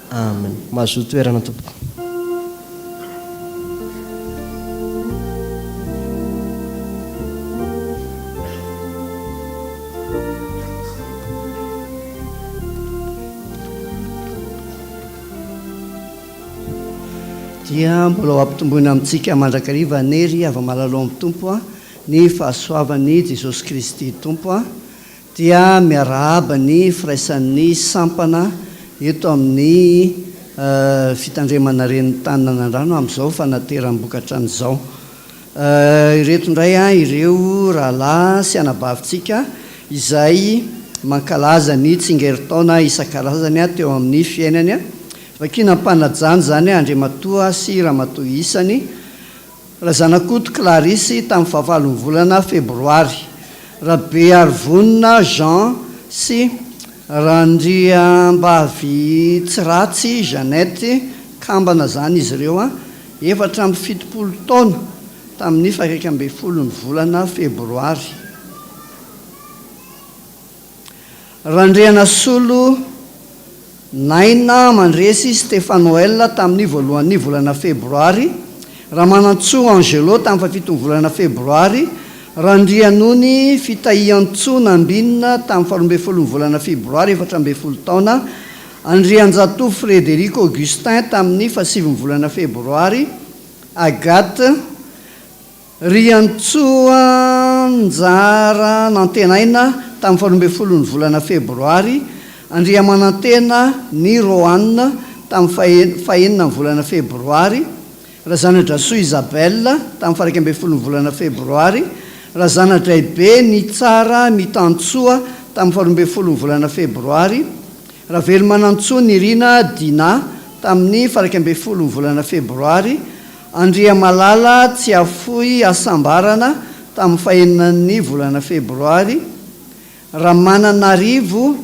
amen mahazo toerana tompoko dia mbola hampitomboina amintsika mandrakariva nery avy malalo amin'ny tompo ny fahasoavany Jesosy Kristy tompo dia miarahaba ny firaisan'ny sampana eto amin'ny fitandremana reny tanina andrano amin'izao fanateram-bokatry an'izao ireto indray a ireo rahalahy sy anabavintsika izay mankalaza ny tsingeritaona isan-karazany a teo amin'ny fiainany a vakina mpanajany zany Andriamatoa sy Ramatoa isany raha zanakoto Clarisy tamin'ny fahavalon'ny volana febroary, Rabe Arivonina Jean sy Randriambavy Tsiratsy Jeanette kambana zany izy ireo a 770 taona tamin'ny 1 volana febroary. Randriana Solo Naina Mandresy Stefanoel tamin'ny voalohan'ny volana febroary, Ramanantsoa Angelo tamin'ny 7 volana febroary, Randrianony Fitahiantsoa Nambinina tamin'ny 12 volana febroary 410 taona, Andrianjato Frédéric Augustin tamin'ny 7 volana febroary, Agathe Riantsoa Njara Nantenaina tamin'ny 12 volana febroary, Andriamanantena ny Roanna tamin'ny 9 volana febroary, Razanadrasoa Isabelle tamin'ny 11 volana febroary, Razanadraibe ny Tsara Mitantsoa tamin'ny 12 volana febroary, Ravelimanantsoa ny Rina Dina tamin'ny 11 volana febroary, Andriamalala Tsiafoy Asambarana tamin'ny 9 volana febroary, Ramananiarivo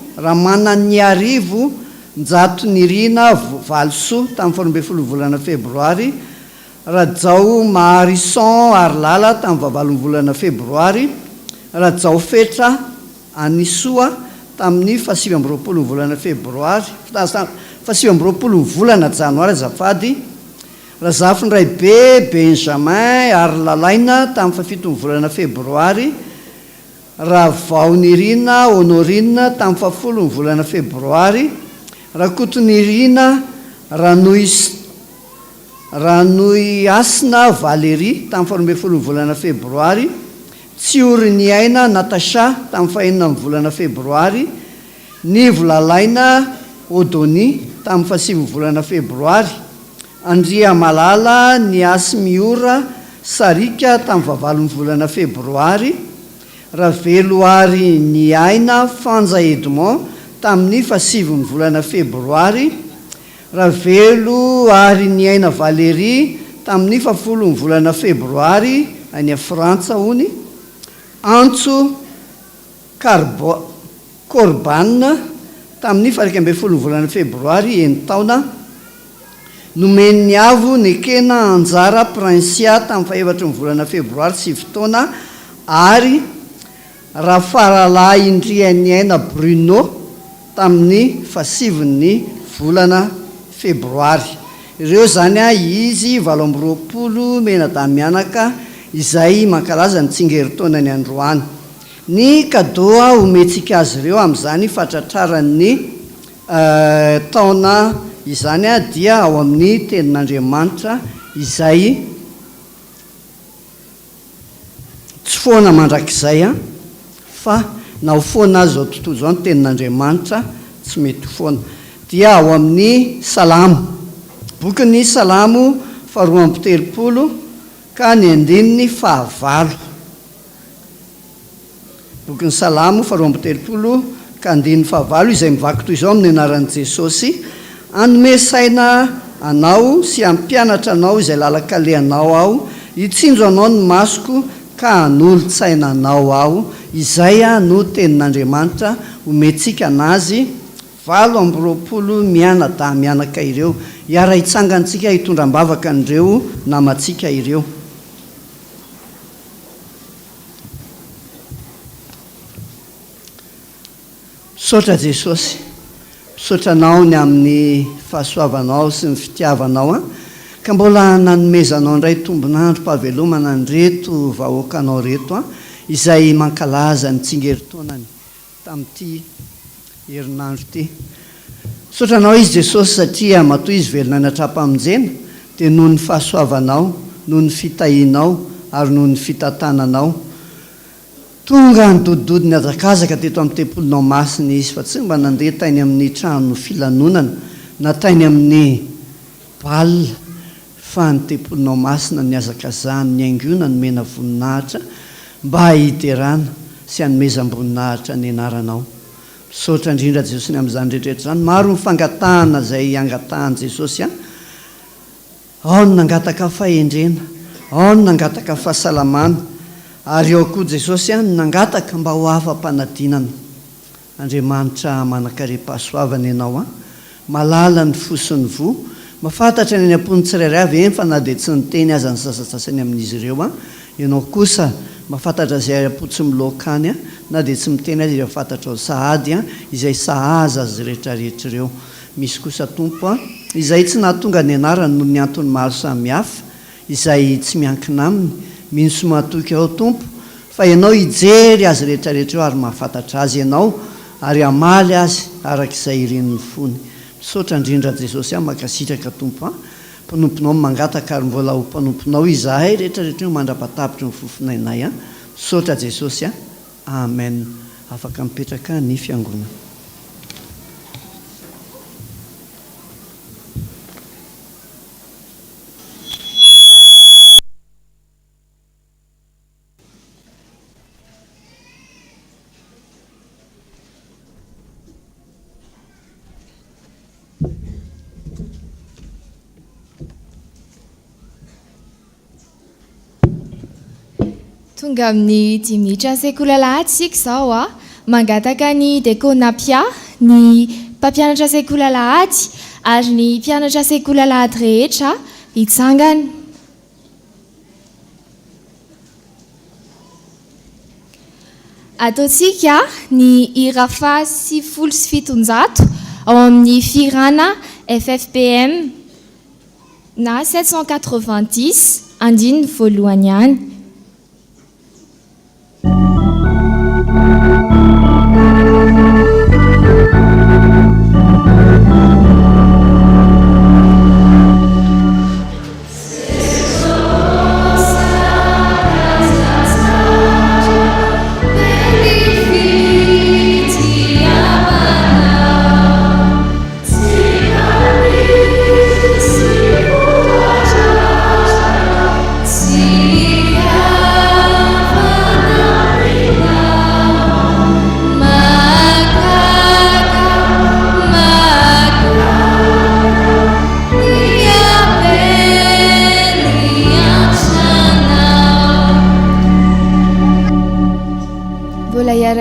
Njato ny Rina Valso tamin'ny 12 volana febroary, Rajao Marison Arlala tamin'ny 9 volana febroary, Rajao Fetra Anisoa tamin'ny 7 volana febroary, 7 volana janoary azafady, Razafindraibe Benjamin Arlalaina tamin'ny 7 volana febroary, Ravaonirina Honorina tamin'ny 10 volana febroary, Rakotonirina Ranoy Asina Valérie tamin'ny 12 volana febroary, Tsioriniaina Natasha tamin'ny 4 volana febroary, Nivolalaina Odoni tamin'ny 7 volana febroary, Andria Malala Niasy Miora Sarika tamin'ny 9 volana febroary, Raveloary Niaina Fanja Edmond tamin'ny 7 volana febroary, Raveloary Niaina Valérie tamin'ny 10 volana febroary any Frantsa hony, Antso Corban tamin'ny 11 volana febroary 9 taona, Nomeny Avo Nekena Anjara Prinsia tamin'ny 4 volana febroary 7 taona, ary Rafaralahy Indrianiaina Bruno tamin'ny 7 volana febroary. Ireo zany a izy 20 menadamianaka izay mankalaza ny tsingeritaonany androany. Ny kadoa omentsika azy ireo amin'izany fatratraran'ny taona izany a dia ao amin'ny tenin'Andriamanitra izay tsy foana mandrakizay a, fa na ho foana azy zao tontolo zao ny tenin'Andriamanitra tsy mety foana. Dia ao amin'ny Salamo, bokin'ny Salamo 2:30 ka ny 9:9. Bokin'ny Salamo 2:30 ka 9:9 izay mivaky toy izao amin'ny anaran'i Jesosy: anome saina anao sy ampianatra anao izay lalakalehanao aho, hitsinjo anao ny masoko ka hanolo-tsaina anao aho. Izay no tenin'Andriamanitra omentsika anazy 20 mianaka ireo. Iara hitsangantsika hitondram-bavaka an'ireo namantsika ireo. Misaotra Jesosy, misaotranao ny amin'ny fahasoavanao sy ny fitiavanao a, ka mbola nanomezanao indray tombonandro mpahavelomana an'reto vahoakanao reto a, izay mankalaza ny tsingeritaonany tamin'ity herinandro ty. Misaotranao izy Jesosy satria matoa izy velona ny atrapa-monjena, dia noho ny fahasoavanao, noho ny fitahianao ary noho ny fitantananao, tonga nydodidody ny azakazaka teto amin'ny tempolinao masina izy, fa tsy mba nandeha tainy amin'ny trano filanonana na tainy amin'ny balia, fa ny tempolinao masina ny azakazany ny aingona ny mena voninahitra mba hiterana sy hanomezam-boninahitra ny anaranao. Misaotra indrindra Jesosy ny amin'izany rehetrarehetra zany. Maro mifangatahana izay angatahany Jesosy ao ny nangataka fahendrena, ao ny nangataka fahasalamana, ary eo koa Jesosy ny nangataka mba ho afa-panadinana. Andriamanitra manakare-pahasoavana ianao malala ny fosiny vo, mafantatra ny am-pony tsirairay avy eny fa na dia tsy niteny aza ny sasasasany amin'izy ireo ianao kosa mafantatra izay apotsy milokany na dia tsy miteny azy ireo fantatra ao sahady izay sahaza azy rehetrarehetra ireo. Misy kosa tompo izay tsy nahatonga ny anarany noho ny antony maro samihafa izay tsy miankina aminy, mino somatoky ao tompo, fa ianao hijery azy rehetrarehetra eo ary mahafantatra azy ianao ary amaly azy arak'izay ireniny fony. Misaotra indrindra Jesosy makasitraka tompo mpanomponao mangataka ary mbola ho mpanomponao izahay rehetrarehetra eo mandrapatapitra ny fofinainay misaotra Jesosy amen. Afaka mipetraka ny fiangonana. Tonga amin'ny 10 minitra sekoly alahady sika izao mangataka ny dekonapia, ny mpampianatra sekoly alahady ary ny mpianatra sekoly alahady rehetra hitsangana. Ataontsika ny hira faha 770 ao amin'ny firana FPVM na 790 andininy voalohany ihany.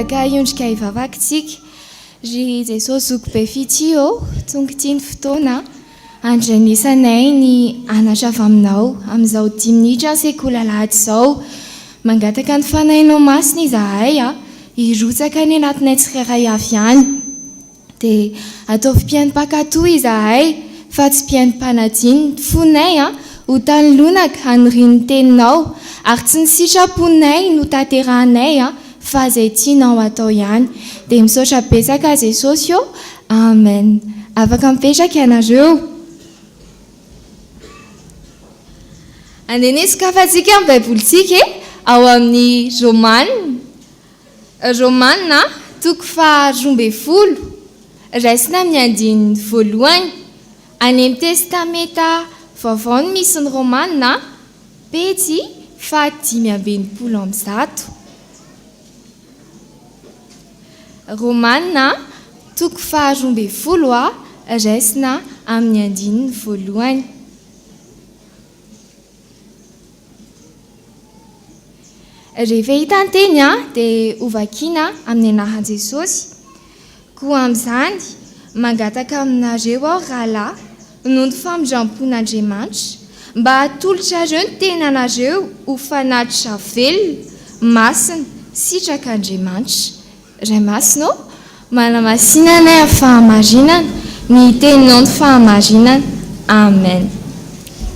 Ka iondrika ivavakintsika ry Jesosy zoko be fitio tonga ity ny fotoana andrenisanay ny anatra avy aminao amin'izao 10 minitra sekoly alahady izao. Mangataka ny fanahinao masina izahay hirotsaka ny anatinay tsirairay avy ihany, dia ataovy mpiaino-pakatoa izahay fa tsy mpiaino-panadiny. Fonay ho tanolonaka hanorian'ny teninao ary tsy ny sitraponay no tanterahanay fa izay tianao atao ihany. Dia misaotra betsaka Jesosy eo. Amen. Afaka mipetraka ianareo. Andenesika afatsika amin'ny baibolitsika ao amin'ny Romanina toko faha 12 raisina amin'ny andininy voalohany. Any amin'ny testamenta vaovao no misy ny Romanina pejy faha 520. Romanina toko faha 12 raisina amin'ny andininy voalohany. Rehefa hita ny teny dia hovakiana amin'ny anaran'i Jesosy. Koa amin'izany mangataka aminareo rahalahy noho ny famindrampon'Andriamanitra mba hatolotra ireo ny tenanareo ho fanatitra velona, masina, sitrak'Andriamanitra. Ray masina manamasinana fahamarinana ny teninao ny fahamarinana. Amen.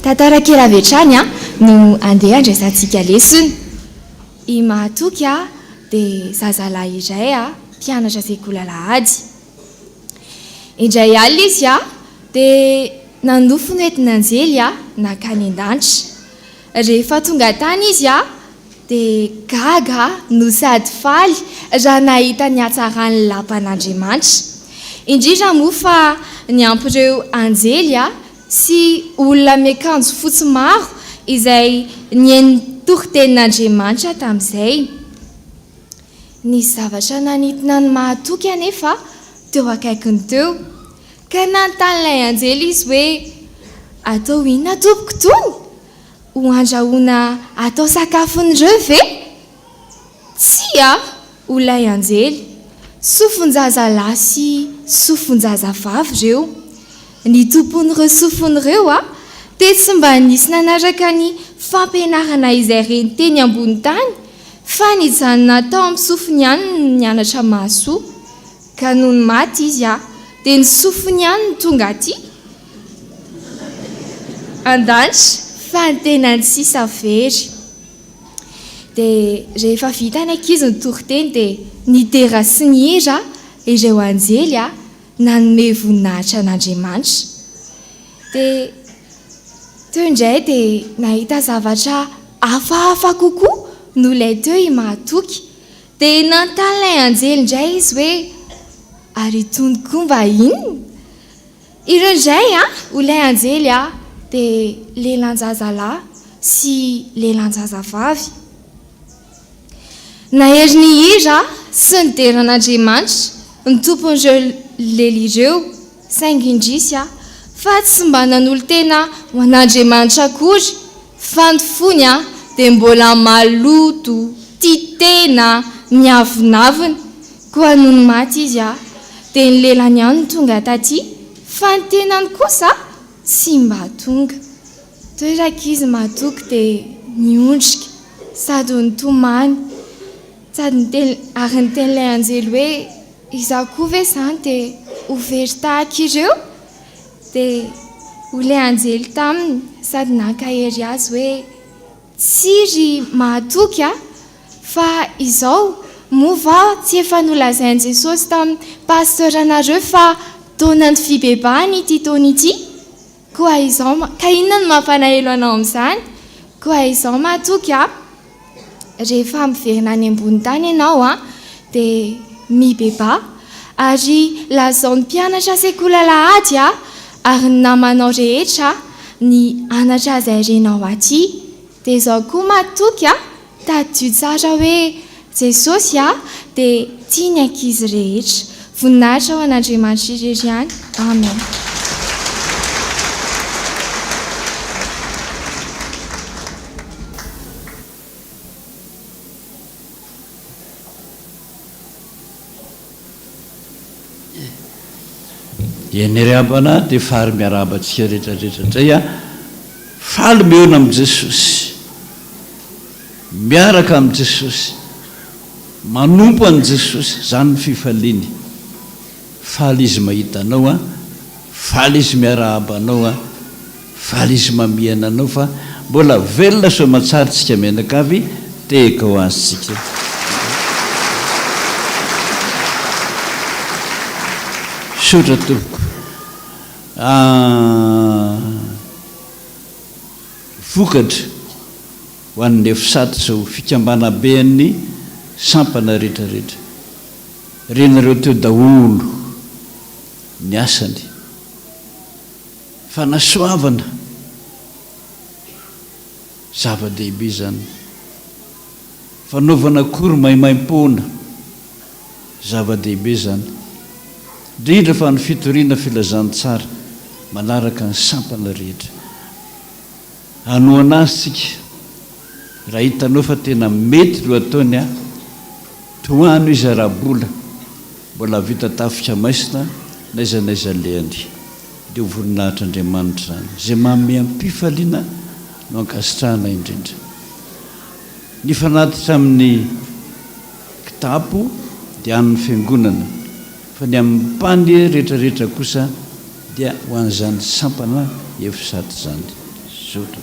Tantara kely avy hatrany no andeha andraisantsika lesona. I mahatoky dia zazalahy iray mpianatra sekoly alahady. Indray alina izy dia nandofo ny entin'anjely nakany an-danitra. Rehefa tonga tany izy dia gaga no sady faly raha nahita ny hatsarany lampan'Andriamanitra. Indrindra moa fa ny ampireo anjely sy olona miakanjo fotsy maro izay nieny toritenin'Andriamanitra tamin'izay. Ny zavatra nanintona ny mahatoky anefa teo akaikiny teo, ka nanontany anjely izy hoe atao inona tompoko tony? Ho andrahoana atao sakafon'ireo ve? Tsy ho lay anjely, sofon-jazalahy sy sofon-jazavavy ireo. Ny tompon'ireo sofon'ireo dia tsy mba nisy nanaraka ny fampianarana izay reny teny ambony tany, fa nijanona tao amin'ny sofiny ihany ny mianatra mahasoa. Ka noho ny maty izy dia ny sofiny ihany ny tonga aty andanitra fa ny tenany sisa very. Dia rehefa vita ny ankizy ny toriteny dia nidera sy ny hira ireo anjely nanome voninahitra an'Andriamanitra. Dia teo indray dia nahita zavatra hafahafa kokoa no ilay teo i mahatoky. Dia nanontany ilay anjely indray izy hoe ary itony koa mba inona? Ireo indray ho ilay anjely dia lehilahin-jazalahy sy lehilahin-jazavavy. Nahery ny hira sy ny deran'Andriamanitra ny tompon'ireo lely ireo, saingy indrisy fa tsy mba nanolo tena ho an'Andriamanitra akory, fa ny fony dia mbola maloto, titena, miavonavina. Koa noho ny maty izy dia ny lelany ihany no tonga taty, fa ny tenany kosa tsy mba tonga. Toeraka izy mahatoky dia niondrika sady nitomany, sady ary niten'ilay anjely hoe izaho koa ve izany dia ho very tahaka ireo? Dia ilay anjely taminy sady nankahery azy hoe tsy ry mahatoky fa izao mova tsy efa nolazain'i Jesosy tamin'ny pasteranareo fa taonany fibebahany ity taona ity. Koa izao ka inona no mampanahelo anao amin'izany? Koa izao mahatoky rehefa miverina any ambony tany ianao dia mibeba ary lazao ny mpianatra sekoly alahady ary ny namanao rehetra ny anatra izay renao aty. Dia izao koa mahatoky tadidio tsara hoe Jesosy dia tia ny ankizy rehetra. Voninahitra ho an'Andriamanitra irery ihany. Amen. Enery abana dia fary miarabantsika rehetrarehetra indray faly meona amin'i Jesosy, miaraka amin'i Jesosy, manompo an'i Jesosy, izany ny fifaliany. Faly izy mahita anao faly izy miarahaba anao faly izy mamiana anao, fa mbola velona so matsarytsika menakavy teka ho azitsika. Sotra tompoko, vokatra ho an'ny FSAT zao fikambana bean'ny sampana rehetrarehetra. Renareo teo daholo ny asany, fanasoavana zava-dehibe zany, fanaovana kory maimaim-pona zava-dehibe zany, indrindra fa ny fitoriana filazany tsara manaraka ny sampana rehetra. Anoana azy tsika raha hitanao fa tena mety lo ataony toano izy arabola mbola vita tafika maisina naiza lehany. Dia ho voninahitr'Andriamanitra zany zay manome am-pifaliana no ankasitrahana indrindra. Ny fanatitra amin'ny kitapo dia an'ny fiangonana, fa ny amin'ny mpany rehetrarehetra kosa dia ho an'izany sampana FSAT zany. Zotra.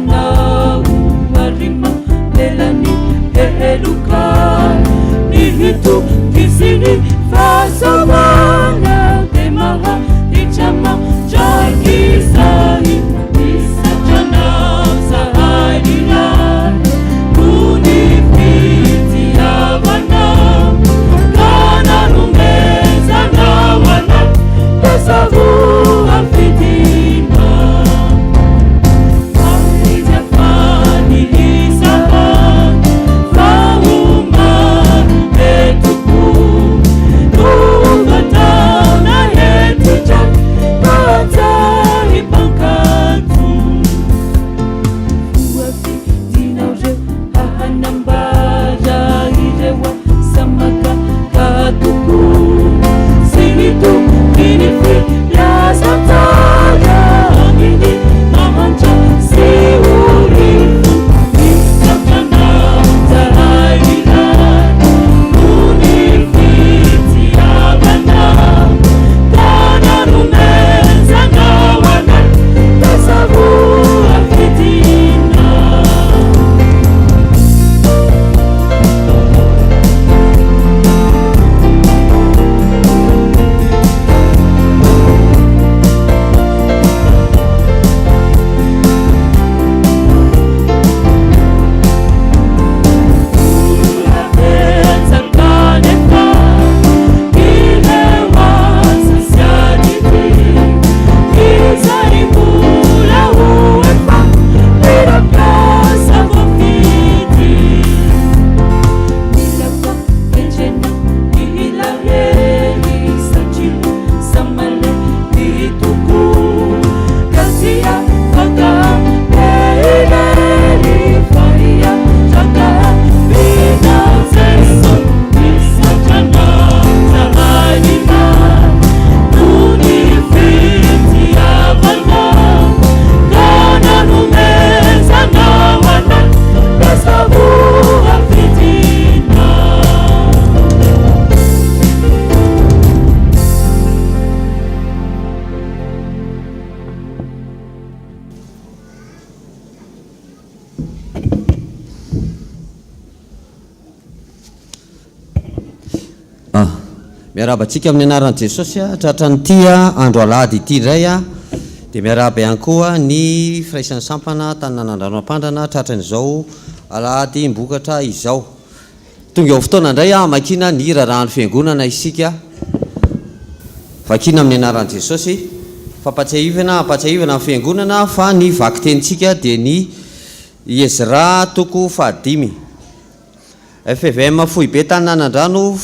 manao marima lelani eluka nihitu kisini fasavana demaha ichama jakisahi isajana sahaira kunifiti avana kana numeza na wana pesavu afidina alijafani isaha fauma etuku nuvatana etija mata ipankatu uafi dinaure ahanambara irewa samaka katuku sinitu kinifi yazataya angini mamanja siurifu isakana zahaira unifiti abana kana rumeza na wana pesavu afidina miarabantsika amin'ny anaran'i Jesosy tratrany tia andro alady ity indray dia miaraba ihany koa ny firaisan'ny sampana tanànan-drano ampandrana tratran'izao alady mbokatra izao. Tonga eo fotoana indray makina ny rarahany fiangonana isika vakina amin'ny anaran'i Jesosy fampatsiahivana amin'ny fiangonana fa ny vaky tenintsika dia ny Ezra toko 5 FPVM fohy be tanànan-drano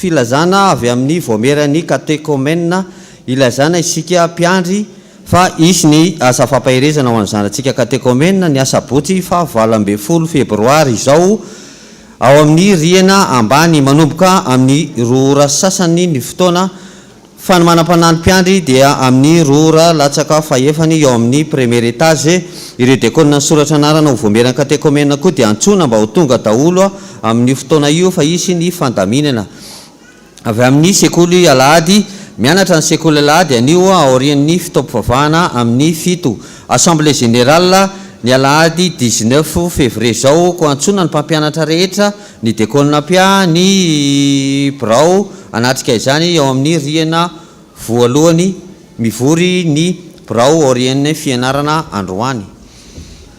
filazana avy amin'ny voamerany katekômena ilazana isika mpiandry fa isy ny asa fampahirezana ho an'izanantsika katekômena ny asabotsy fa 12 febroary izao ao amin'ny riana ambany manomboka amin'ny 2 ora sasany ny fotoana fa ny manam-panany mpiandry dia amin'ny 2 ora latsaka fahefany eo amin'ny premier étage ireo diakonina ny soratra anarana ho voamerany katekômena koa dia antsona mba ho tonga daholo amin'ny fotoana io fa isy ny fandaminana avy amin'ny sekoly alahady mianatra ny sekoly alahady anio aorian'ny fotoam-pivavahana amin'ny 7 assemblée générale ny alahady 19 février zao ko antsona ny mpampianatra rehetra ny diakonina pia ny brao anatrika izany ao amin'ny riana voalohany mivory ny brao aorian'ny fianarana androany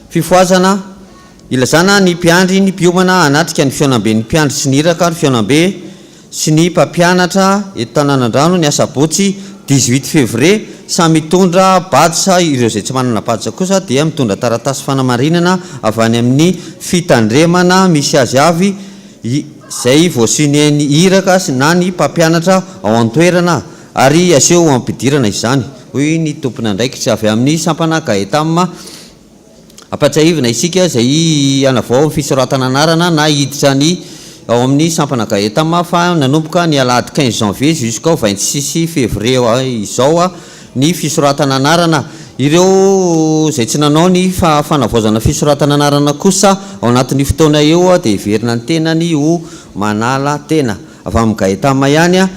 fifoazana ilazana ny mpiandry ny mpiomana anatrika ny fiaonambe ny mpiandry sy niraka ny fiaonambe sy ny mpampianatra eto tanànan-drano ny asabotsy 18 février samy mitondra badsa ireo zay tsy manana badsa kosa dia mitondra taratasy fanamarinana avy any amin'ny fitandremana misy azy avy zay voasineny iraka na ny mpampianatra ao an-toerana ary aseho ampidirana izany hoy ny tompony andraikitra avy amin'ny sampana gaetama ampatsiahivina isika zay anavao fisoratana anarana na hiditra ny ao amin'ny sampana gaetama fa nanomboka ny alahady 15 janvier jusqu'au 26 février izao ny fisoratana anarana ireo zay tsy nanao ny fanavaozana fisoratana anarana kosa ao anatin'ny fotoana eo dia verina ny tenany ho manala tena avy amin'ny gaetama ihany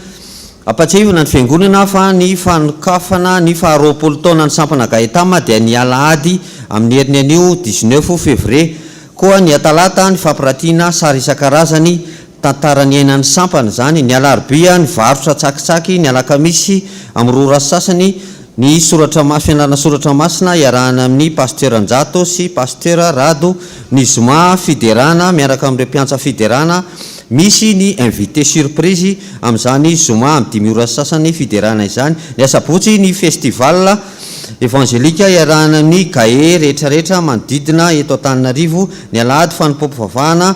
ampatsiahivina ny fiangonana fa ny fanokafana ny 20 taona ny sampana gaetama dia ny alahady amin'ny heriny anio 19 février. Koa ny atalata ny fampiratiana sary isan-karazany tantarany ainan'ny sampana zany, ny alarobia ny varotra tsakitsaky, ny alakamisy amin'ny rora sasany ny fianarana soratra masina iarahana amin'ny pasteur Anjato sy pasteur Rado, ny zoma fiderana miaraka amin'ireo mpiantsa fiderana, misy ny invité surprise amin'izany zoma amin'ny 5 ora sasany fiderana izany, ny asabotsy ny festival evangelika iarahana amin'ny gae rehetrarehetra manodidina eto Antananarivo, ny alahady fanapoam-pivavahana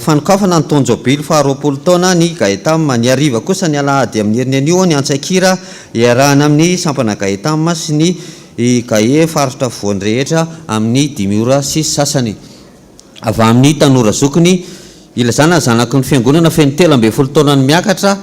fanokafana ny tonjobily faharoapolo taona ny gaetama, ny ariva kosa ny alahady amin'ny heriny anio ny antsaikira iarahana amin'ny sampana gaetama sy ny gae farotra voany rehetra amin'ny 5 ora sy sasany. Avy amin'ny tanora zokiny ilazana zanaky ny fiangonana feno 13 taona ny miakatra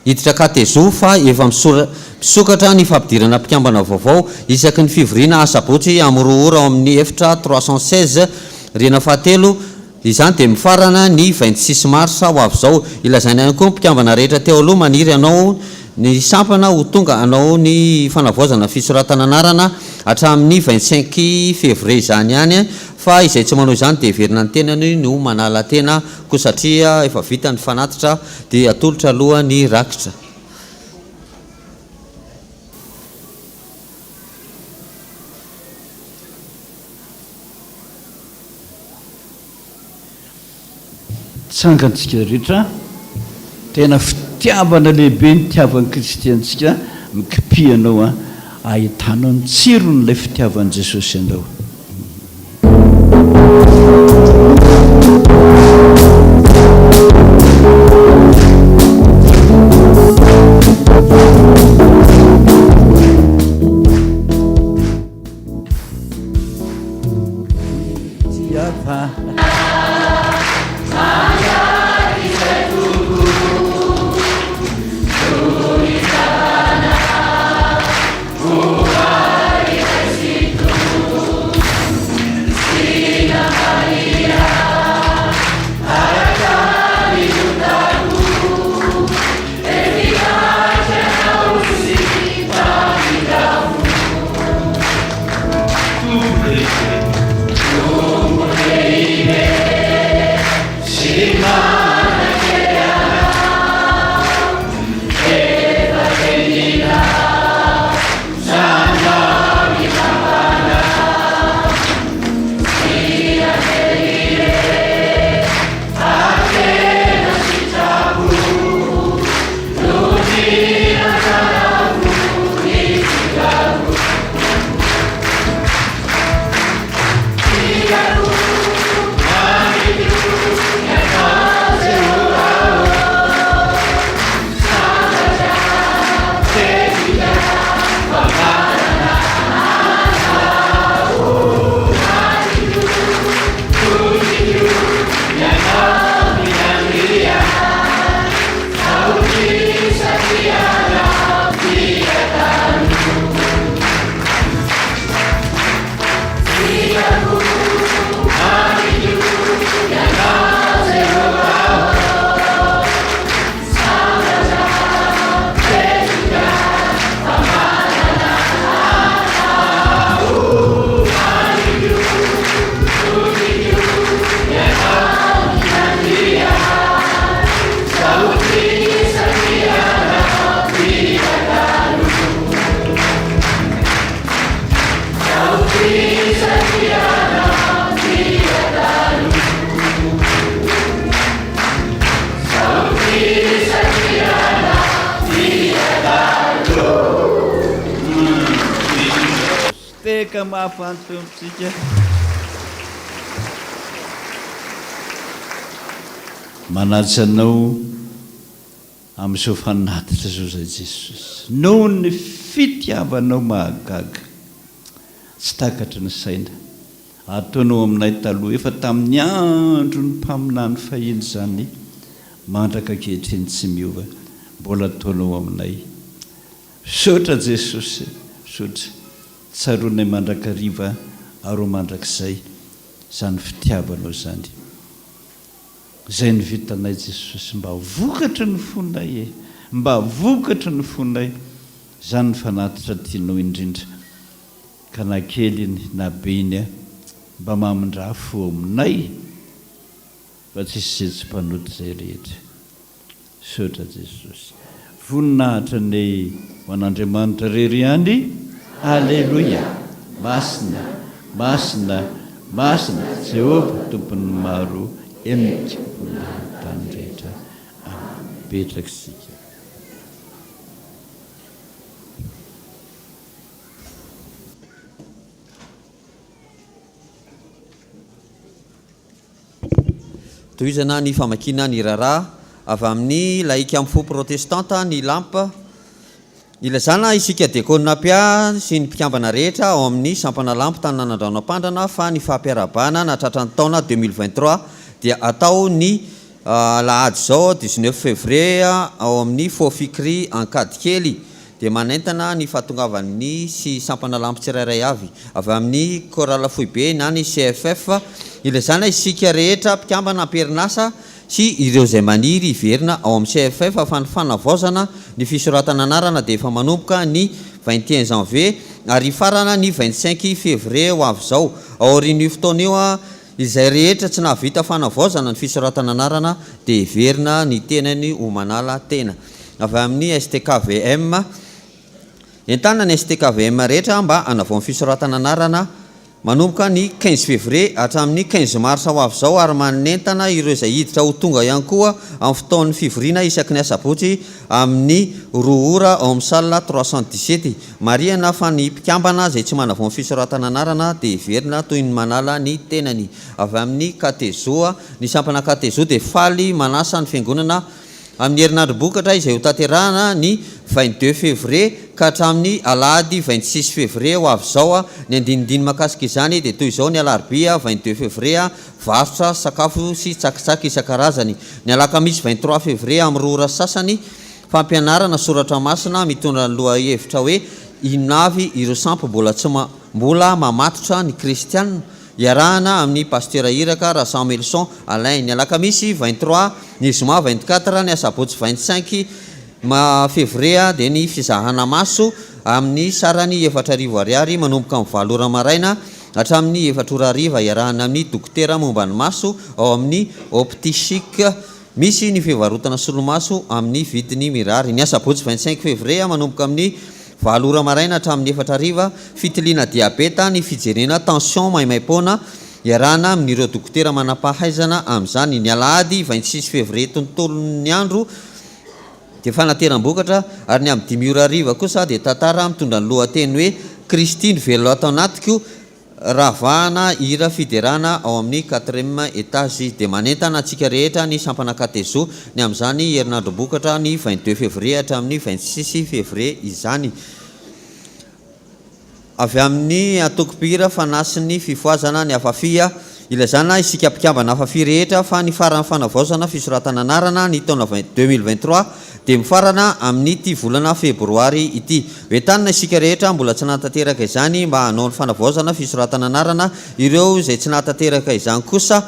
hiditra katezo fa efa misokatra ny fampidirana mpikambana vaovao isaky ny fivoriana asabotsy amin'ny 2 ora amin'ny efitra 316 rena fahatelo. Izany dia mifarana ny 26 mars ho avy zao. Ilazaina ihany koa mpikambana rehetra teo aloha maniry anao ny sampana ho tonga anao ny fanavoazana fisoratana anarana hatramin'ny 25 février izany ihany, fa izay tsy manao izany dia verina ny tenany no manala tena koa satria efa vita ny fanatitra dia atolotra aloha ny rakitra. Tsangantsika rehetra tena fitiavana lehibe ny tiavan'ny kristiantsika mikipianao ahitanao ny tsiron'ilay fitiavan'i Jesosy ianao. Mahafantompotsika manatsy anao amin'izao fanatitra zao zay Jesosy noho ny fitiavanao mahagaga tsy takatra ny saina ataonao aminay taloha efa tamin'ny andro ny mpaminany fahiny zany mandraka ankehitriny tsy miova mbola ataonao aminay. Misaotra Jesosy, misaotra tsaroanay mandrakariva aro mandrakizay zany fitiavanao zany zay ny vitanay Jesosy, mba vokatra ny fonay mba vokatra ny fonay zany ny fanatitra tianao indrindra ka na keliny na beny a mba mamindra fo aminay fa tsisy zay tsy mpanoty zay rehetra sotra Jesosy voninahitra ny hoan'Andriamanitra rery ihany alleluia masina masina masina Jehova tompony maro emika tany rehetra betraka sika tohizana ny famakina ny rara avy amin'ny laika amin'ny fo protestanta ny lampa ilazana isika diakonina pia sy ny mpikambana rehetra ao amin'ny sampana lampa tany nanandrano ampandrana fa ny fahampiarabana na tratrany taona 2023 dia atao ny lahady zao 19 février ao amin'ny fofikry ankadikely dia manentana ny fahatongavan'ny sy sampana lampa tsirairay avy amin'ny korala foibe na ny CFF ilazana isika rehetra mpikambana amperinasa sy ireo zay maniry iverina ao amin'ny CFF afany fanavaozana ny fisoratana anarana dia efa manomboka ny 21 janvier ary farana ny 25 février ho avy zao aorian'io fotoana io izay rehetra tsy nahavita fanavaozana ny fisoratana anarana dia iverina ny tenany ho manala tena avy amin'ny STKVM entana ny STKVM rehetra mba anavao ny fisoratana anarana manomboka ny 15 février hatramin'ny 15 mars ho avy zao ary manentana ireo izay hiditra ho tonga ihany koa amin'ny fotoan'ny fivoriana isaky ny asabotsy amin'ny 2 ora ao amin'ny salle 317 mariana fa ny mpikambana zay tsy manavao ny fisoratana anarana dia iverina toy ny manala ny tenany avy amin'ny katezoa ny sampana katezo dia faly manasa ny fiangonana amin'ny herinandro-bokatra izay ho tanterahana ny 22 février ka hatramin'ny alahady 26 février ho avy zao ny andinindiny makasika izany dia toy izao ny alarobia 22 février varotra sakafo sy tsakitsaky isan-karazany ny alakamisy 23 février amin'ny 2 ora sasany fampianarana soratra masina mitondra ny loha hevitra hoe inavy ireo sampy mbola mamatotra ny kristianina iarahana amin'ny pasteur iraka raha Samuelson Alain ny alakamisy 23 ny zoma 24 ny asabotsy 25 février dia ny fizahana maso amin'ny sarany 4,000 ariary manomboka amin'ny 7 ora maraina hatramin'ny 4 ora hariva iarahana amin'ny dokotera momba ny maso ao amin'ny opticique misy ny fivarotana solomaso amin'ny vidiny mirary ny asabotsy 25 février manomboka amin'ny 7 ora maraina hatramin'ny 4 hariva fitiliana diabeta ny fijerena tension maimaim-poana iarahana amin'ireo dokotera manam-pahaizana amin'izany ny alahady 26 février tontolon'ny andro dia fanateram-bokatra ary ny amin'ny 5 ora hariva kosa dia tantara mitondra ny lohateny hoe Christine velo atao anatiko ravahana ira fiderana ao amin'ny 4e étage dia manentana antsika rehetra ny sampana katezo ny amin'izany herinandro-bokatra ny 22 février hatramin'ny 26 février izany avy amin'ny atokopira fanasiny fifoazana ny afafia ilazana isika mpikambana afafia rehetra fa ny farany fanavaozana fisoratana anarana ny taona 2023 dia mifarana amin'ny ty volana febroary ity hoentanina isika rehetra mbola tsy nahatanteraka izany mba hanao ny fanavaozana fisoratana anarana ireo izay tsy nahatanteraka izany kosa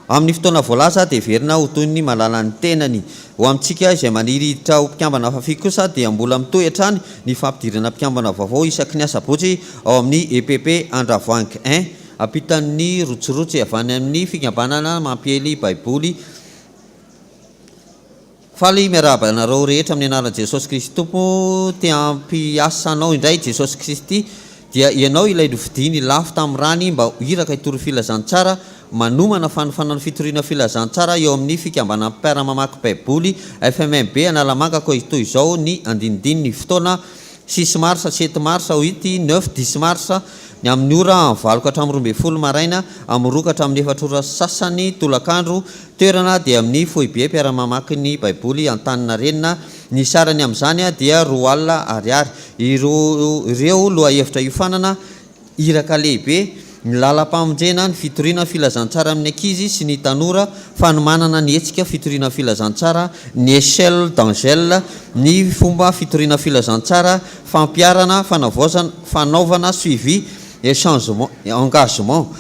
amin'ny fotoana voalaza dia verina ho toy ny malala ny tenany ho amintsika izay maniry hiditra ho mpikambana afafia kosa dia mbola mitoy hatrany ny fampidirana mpikambana vaovao isaky ny asabotsy ao amin'ny EPP Andravoangy 1 ampitan'ny rotsirotsy avany amin'ny fikambanana mampiely baiboly faly miarahaba anareo rehetra amin'ny anaran'i Jesosy Kristy tompo tia ampiasanao indray Jesosy Kristy dia ianao ilay novidiny lafo tamin'ny rany mba hiraka hitory filazantsara manomana fanofanana fitoriana filazantsara eo amin'ny fikambana mpiara-mamaky baiboly FMMB analamanga koa toy izao ny andinidiny ny fotoana 6 mars 7 mars ho ity 9 10 mars ny amin'ny ora 9 hatramin'ny 12 maraina amin'ny 2 hatramin'ny 4 ora sasany tolakandro toerana dia amin'ny foibe mpiara-mamaky ny baiboly Antanina renina ny sarany amin'izany dia 2 alina ariary ireo loha hevitra iofanana iraka lehibe ny lalam-pamonjena ny fitoriana filazantsara amin'ny ankizy sy ny tanora fanomanana ny hetsika fitoriana filazantsara ny échelle d'angèle ny fomba fitoriana filazantsara fampiarana fanaovana suivi échangement engagement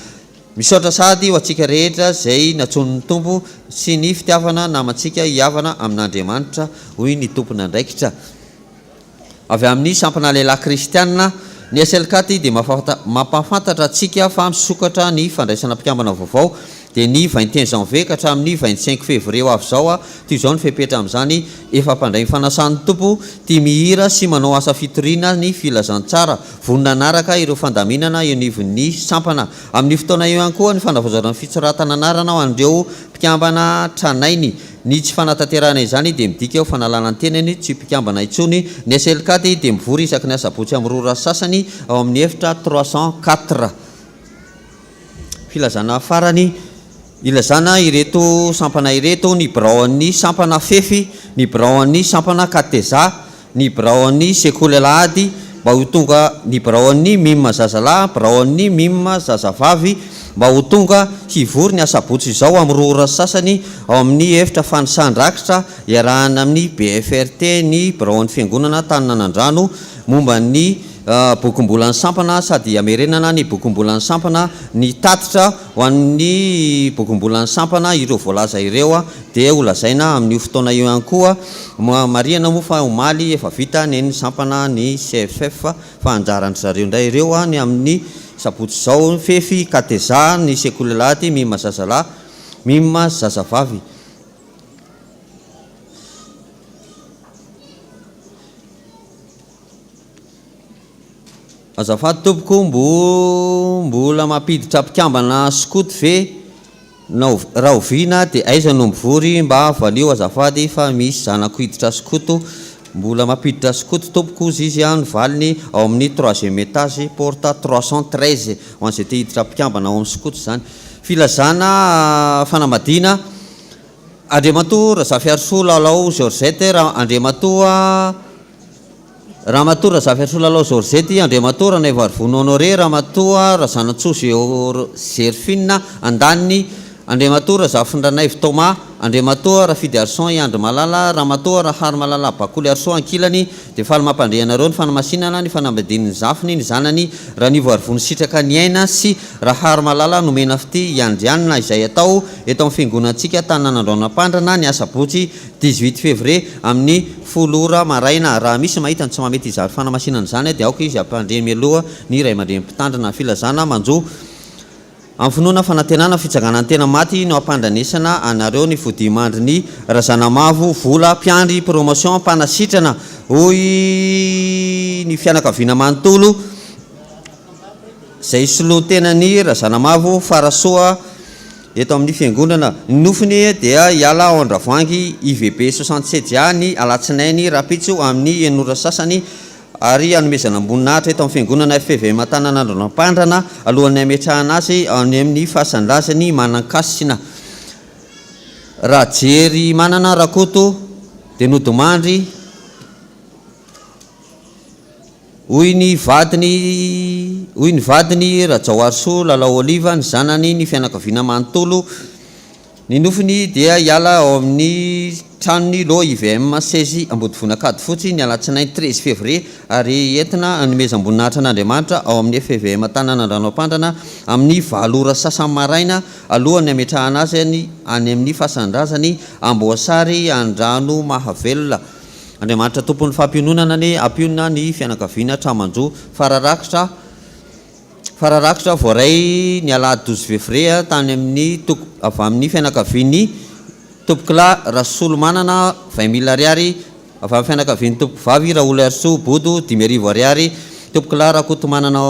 misaotra sady ho antsika rehetra zay natson'ny tompo sy ny fitiavana namantsika hiavana amin'Andriamanitra hoy ny tompona andraikitra avy amin'ny sampana lehilahy kristianina ny SL4 dia mampafantatra antsika fa misokatra ny fandraisana mpiambana vaovao dia ny 21 janvier ka hatramin'ny 25 février avy zao toy izao ny fepetra amin'izany efa mpandray fanasan'ny tompo tia mihira sy manao asa fitoriana ny filazantsara vonona anaraka ireo fandaminana ianivon'ny sampana amin'ny fotoana eo ihany koa ny fanavozana fitsoratana anarana ho andreo mpiambana tranainy ny tsy fanatanterana izany dia midika eo fanalana ny tenany tsy mpikambana intsony ny SL4 dia mivory isaky ny asabotsy amin'ny rora sasany ao amin'ny efitra 304 filazana farany ilazana ireto sampana ireto ny braon'ny sampana fefy ny braon'ny sampana kateza ny braon'ny sekolelahady mba ho tonga ny braon'ny mima zazalahy braon'ny mima zazavavy mba ho tonga hivory ny asabotsy izao amin'ny rora sasany ao amin'ny efitra fanisandrakitra iarahana amin'ny BFRT ny braon'ny fiangonana taninanandrano momba ny bokombolan'ny sampana sady amerenana ny bokombolan'ny sampana ny tatitra ho an'ny bokombolan'ny sampana ireo voalaza ireo dia ho lazaina amin'ny fotoana eo ihany koa mariana moa fa omaly efa vita ny sampana ny CFF fa anjarany zareo indray ireo ny amin'ny sabotsy zao fefy kateza ny sekolelahady mima zazalahy mima zazavavy azafady tompoko mbola mampiditra mpikambana skoto ve raha oviana dia aiza no mivory mba valio azafady fa misy zanako hiditra skoto mbola mampiditra skoto tompoko izy ny valiny ao amin'ny 3e étage porte 313 ho an'izay te hiditra mpikambana ao amin'ny skoto zany filazana fanambadiana Andriamatoa Razafiarisoa lalao Georgette Ramatoa Razafiarisoa lalao Georgette Andriamatoa Ranaivarivona Honoré Ramatoa Razanantsoa Zerfina andaniny Andriamatoa Razafindranaivo Thomas Andriamatoa Rafidy Arson Andro Malala Ramatoa Rahary Malala Bakoly Arson ankilany dia faly mampandrianareo ny fanamasinana ny fanambadian'ny zafiny ny zanany Ranivo Arivony sitraka ny aina sy Rahary Malala nomena fity iandrianina izay atao eto amin'ny fiangonantsika Tanànandroanampandrana ny asabotsy 18 février amin'ny 10 ora maraina raha misy mahita ny tsy mamety izary fanamasinana izany dia aoka izy ampandremy aloha ny ray aman-dreny mpitandrina filazana manjo amin'ny finoana fanantenana fitsanganany tena maty no ampandranesana anareo ny fodimandry ny razanamavo vola mpiandry promotion mpanasitrana hoy ny fianakaviana manontolo izay soloa tena ny razanamavo farasoa eto amin'ny fiangonana ny nofiny dia iala ao andravoangy IVB 67 ny alatsinainy rapitso amin'ny enora sasany ary anomezana amboninahitra eto amin'ny fiangonana FPVM Tanànandroanampandrana alohan'ny ametrahana azy any amin'ny fahasanilazany manan-kasina raha jery manana rakoto dia nodomandry hoy ny vadiny Rajaoarisoa lalao Oliva ny zanany ny fianakaviana manontolo ny nofiny dia iala ao amin'ny tranony lo IVM 16 Ambodivonankady fotsy ny alatsinainy 13 février ary entina anomeza amboninahitra an'Andriamanitra ao amin'ny FPVM Tanànandroanampandrana amin'ny 4 ora sasany maraina alohany ametrahana azy any amin'ny fahasanidrazany Amboasary Andrano Mahavelona. Andriamanitra tompon'ny fampiononana ny ampionona ny fianakaviana tramanjo fararakitra voaray ny alahady 12 février tany amin'ny avy amin'ny fianakaviany tompokila Rasolo manana 20 000 ariary avy amin'ny fianakaviany tompoko vavy Raoly Arso Bodo 10 000 ariary tompokila Rakoto manana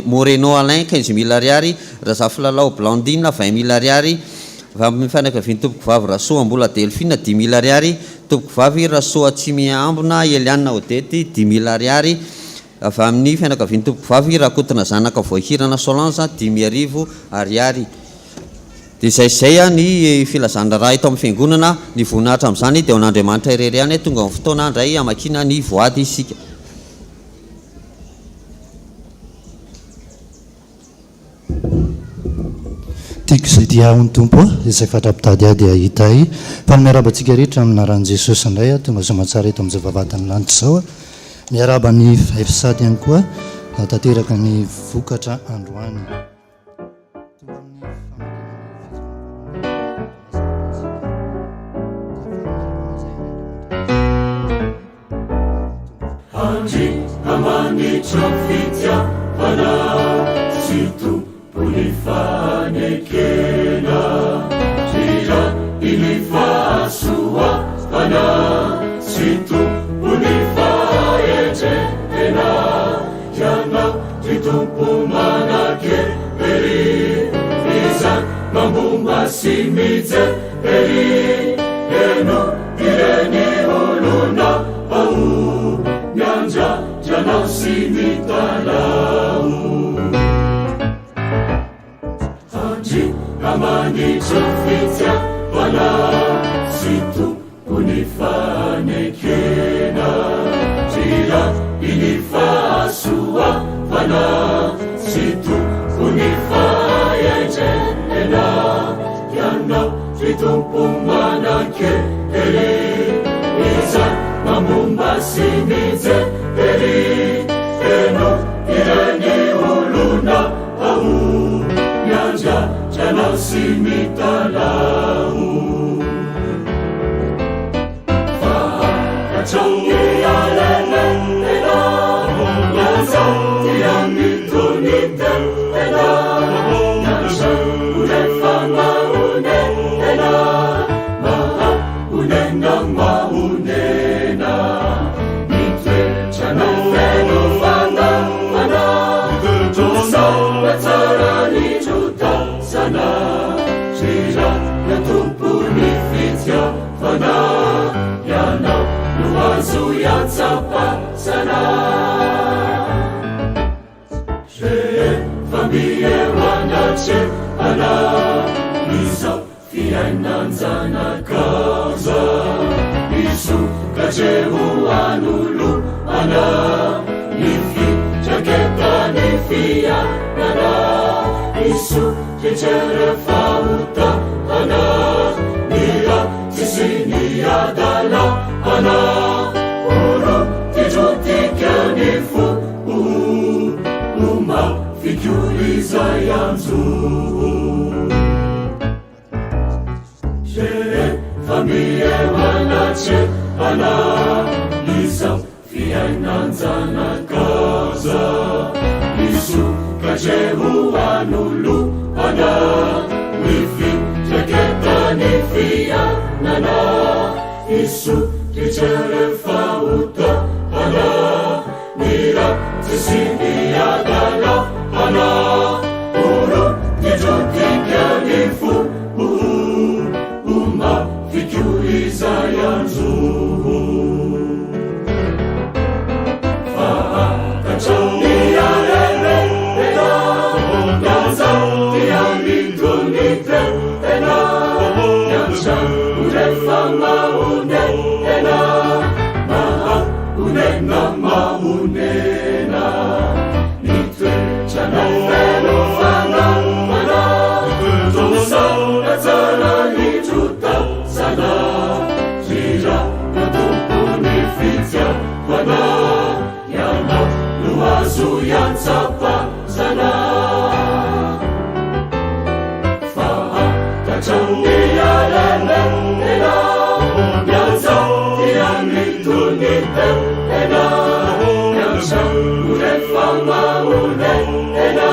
Moreno Alain 15 000 ariary Razafilalao Blandine 20 000 ariary avy amin'ny fianakaviany tompoko vavy Rasoa Ambola Delphine 10 000 ariary tompoko vavy Rasoa Tsimiambona Eliane Odety 10 000 ariary avy amin'ny fianakaviany tompoko vavy Rakotona zanaka voahirana Solange 10 000 ariary dia izay ny filazana raha eto amin'ny fiangonana ny voninahitra amin'izany dia an'Andriamanitra irery ihany tonga amin'ny fotoana indray amakina ny voady isika. tiako izay dia ahony tompo izay fatrapitady ady ahita fa miarabantsika rehetra aminaran'i Jesosy indray tonga somatsara eto amin'izay vavatany lanitra izao miaraba ny FSAT ihany koa tanteraka ny vokatra androany. Anji, Aman. manitropitya fana situ unifanekena jira inifasua fana situ unifayejetena yana titupumanake eri iza mambumba simidze eri eno ireni uluna au nyanja jana simitalau haji amani chofitya wala situ unifanekena jira inifasua wala situ unifayejetena yana vitumpumanake eri iza mambumba simidze eri eno ireni uluna au nyanja jana simitalau faha kachangialele ena nyanza tiamitunite ena nyanja urefanga une ena maha unena maunena nitwe chana feno fanga fana tusa watarani juta sana jira ya tupuni fitya fana yana nuazu ya tsapa sana sheye famie wanache ana nizo fiananzana kaza isu kajehu anulu ana nifi jaketa nifia ana isu jechere fauta ana nira tisini adala ana uru tijutikyanifu uma fikyuliza yanzu Sheye famie wanache ana Lisa fiananzana kaza Isu kajehu anulu ana Wifi jaketa nifia nana Isu tichere fauta ana Nira tisini adala ana Uru tijutikyanifu uma fikyuliza yanzu faha kachangialele ena nyanza tiamitunite ena nyanja urefanga une ena maha unena maunena nitwe chana feno fanga mana tusa watarani juta sana jira natupuni fitya wana yana nuazu ya tsapa sana faha kachangialele ena nyanza tiamitunite ena nyanja urefanga une ena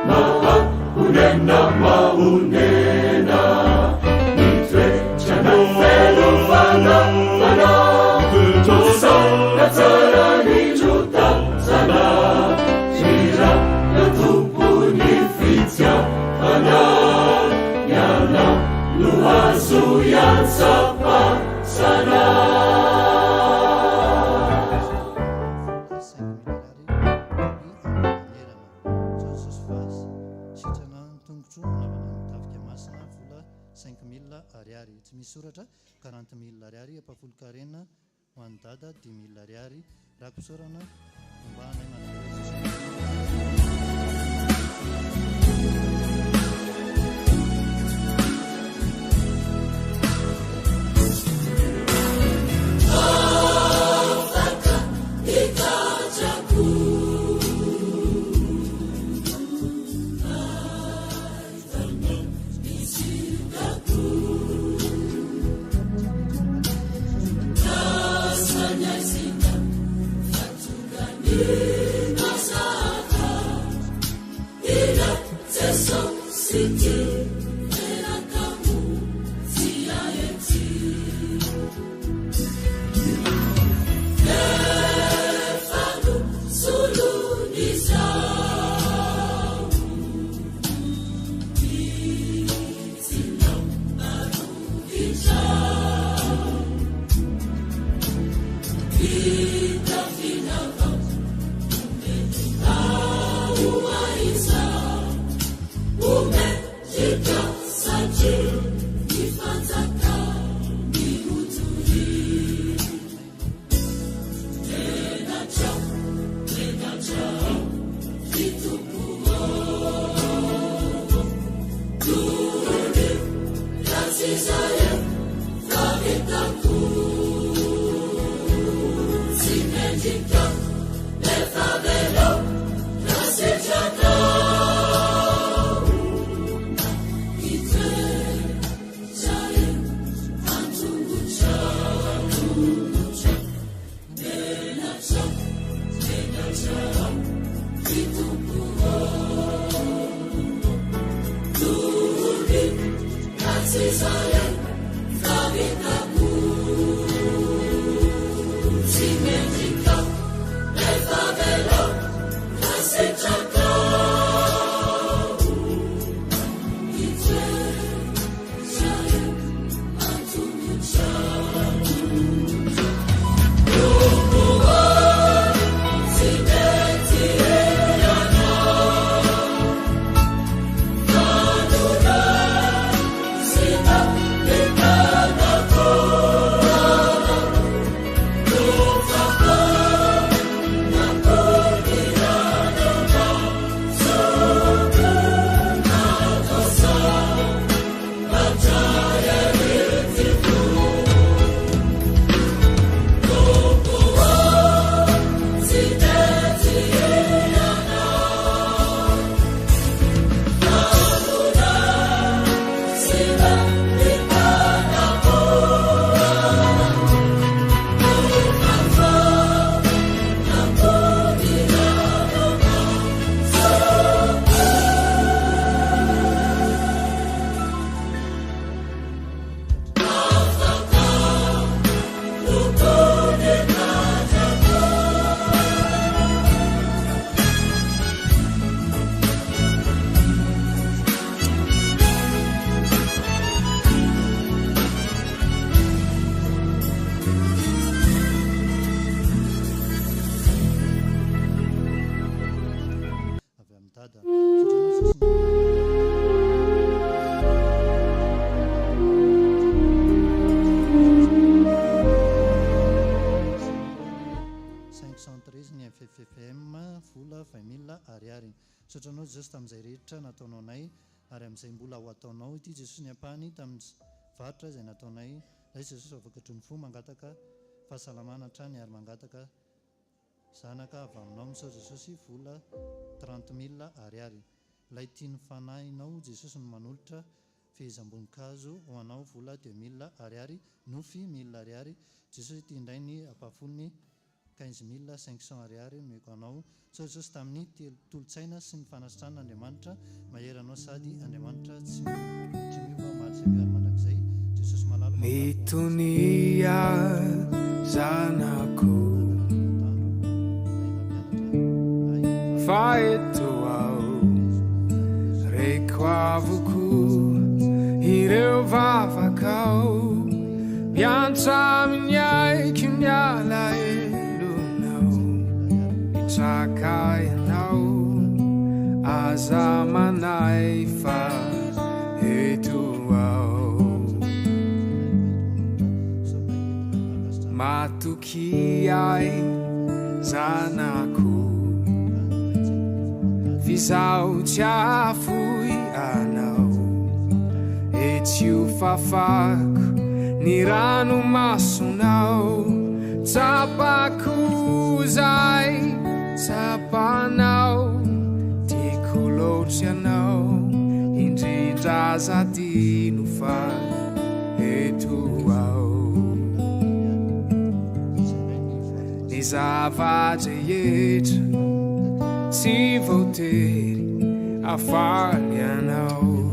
maha unena maunena nitwe chana feno fanga fana tusa watarani juta sana jira natupuni fitya fana yana nuazu ya tsapa sana Tsy misy soratra 40 000 ariary epafolo-karena ho an'ny dada 10 000 ariary raha kosorana ombanay Yeah. FPVM vola 20,000 ariary satranao zay tamin'izay rehetra nataonao nay ary amin'izay mbola ho ataonao ity Jesosy ny ampahany tamin'ny varotra izay nataonay ilay Jesosy avakatry ny fo mangataka fahasalamana hatrany ary mangataka zanaka avy aminao amin'izao Jesosy vola 30,000 ariary ilay tiany fanahinao Jesosy no manolotra fehezam-boninkazo ho anao vola 2,000 ariary nofy 1,000 ariary Jesosy ity indray ny ampafolony 15,500 ariary meko anao so Jesosy tamin'ny tolotsaina sy ny fanasitran'Andriamanitra maheranao sady Andriamanitra tsy miova matsy ary mandrakizay Jesosy malala mitonia zanako fa eto aho reko avoko ireo vavakao piantra amin'ny aiky miala Sakayanao azamanay fa eto ao matoky ay zanako vizao tsy afoy anao etsio fafako ny ranomasonao tsapako zay Sapanao tiako loatra ianao indrindra zadino fa eto ao ny zavatra rehetra tsy voatery afaly ianao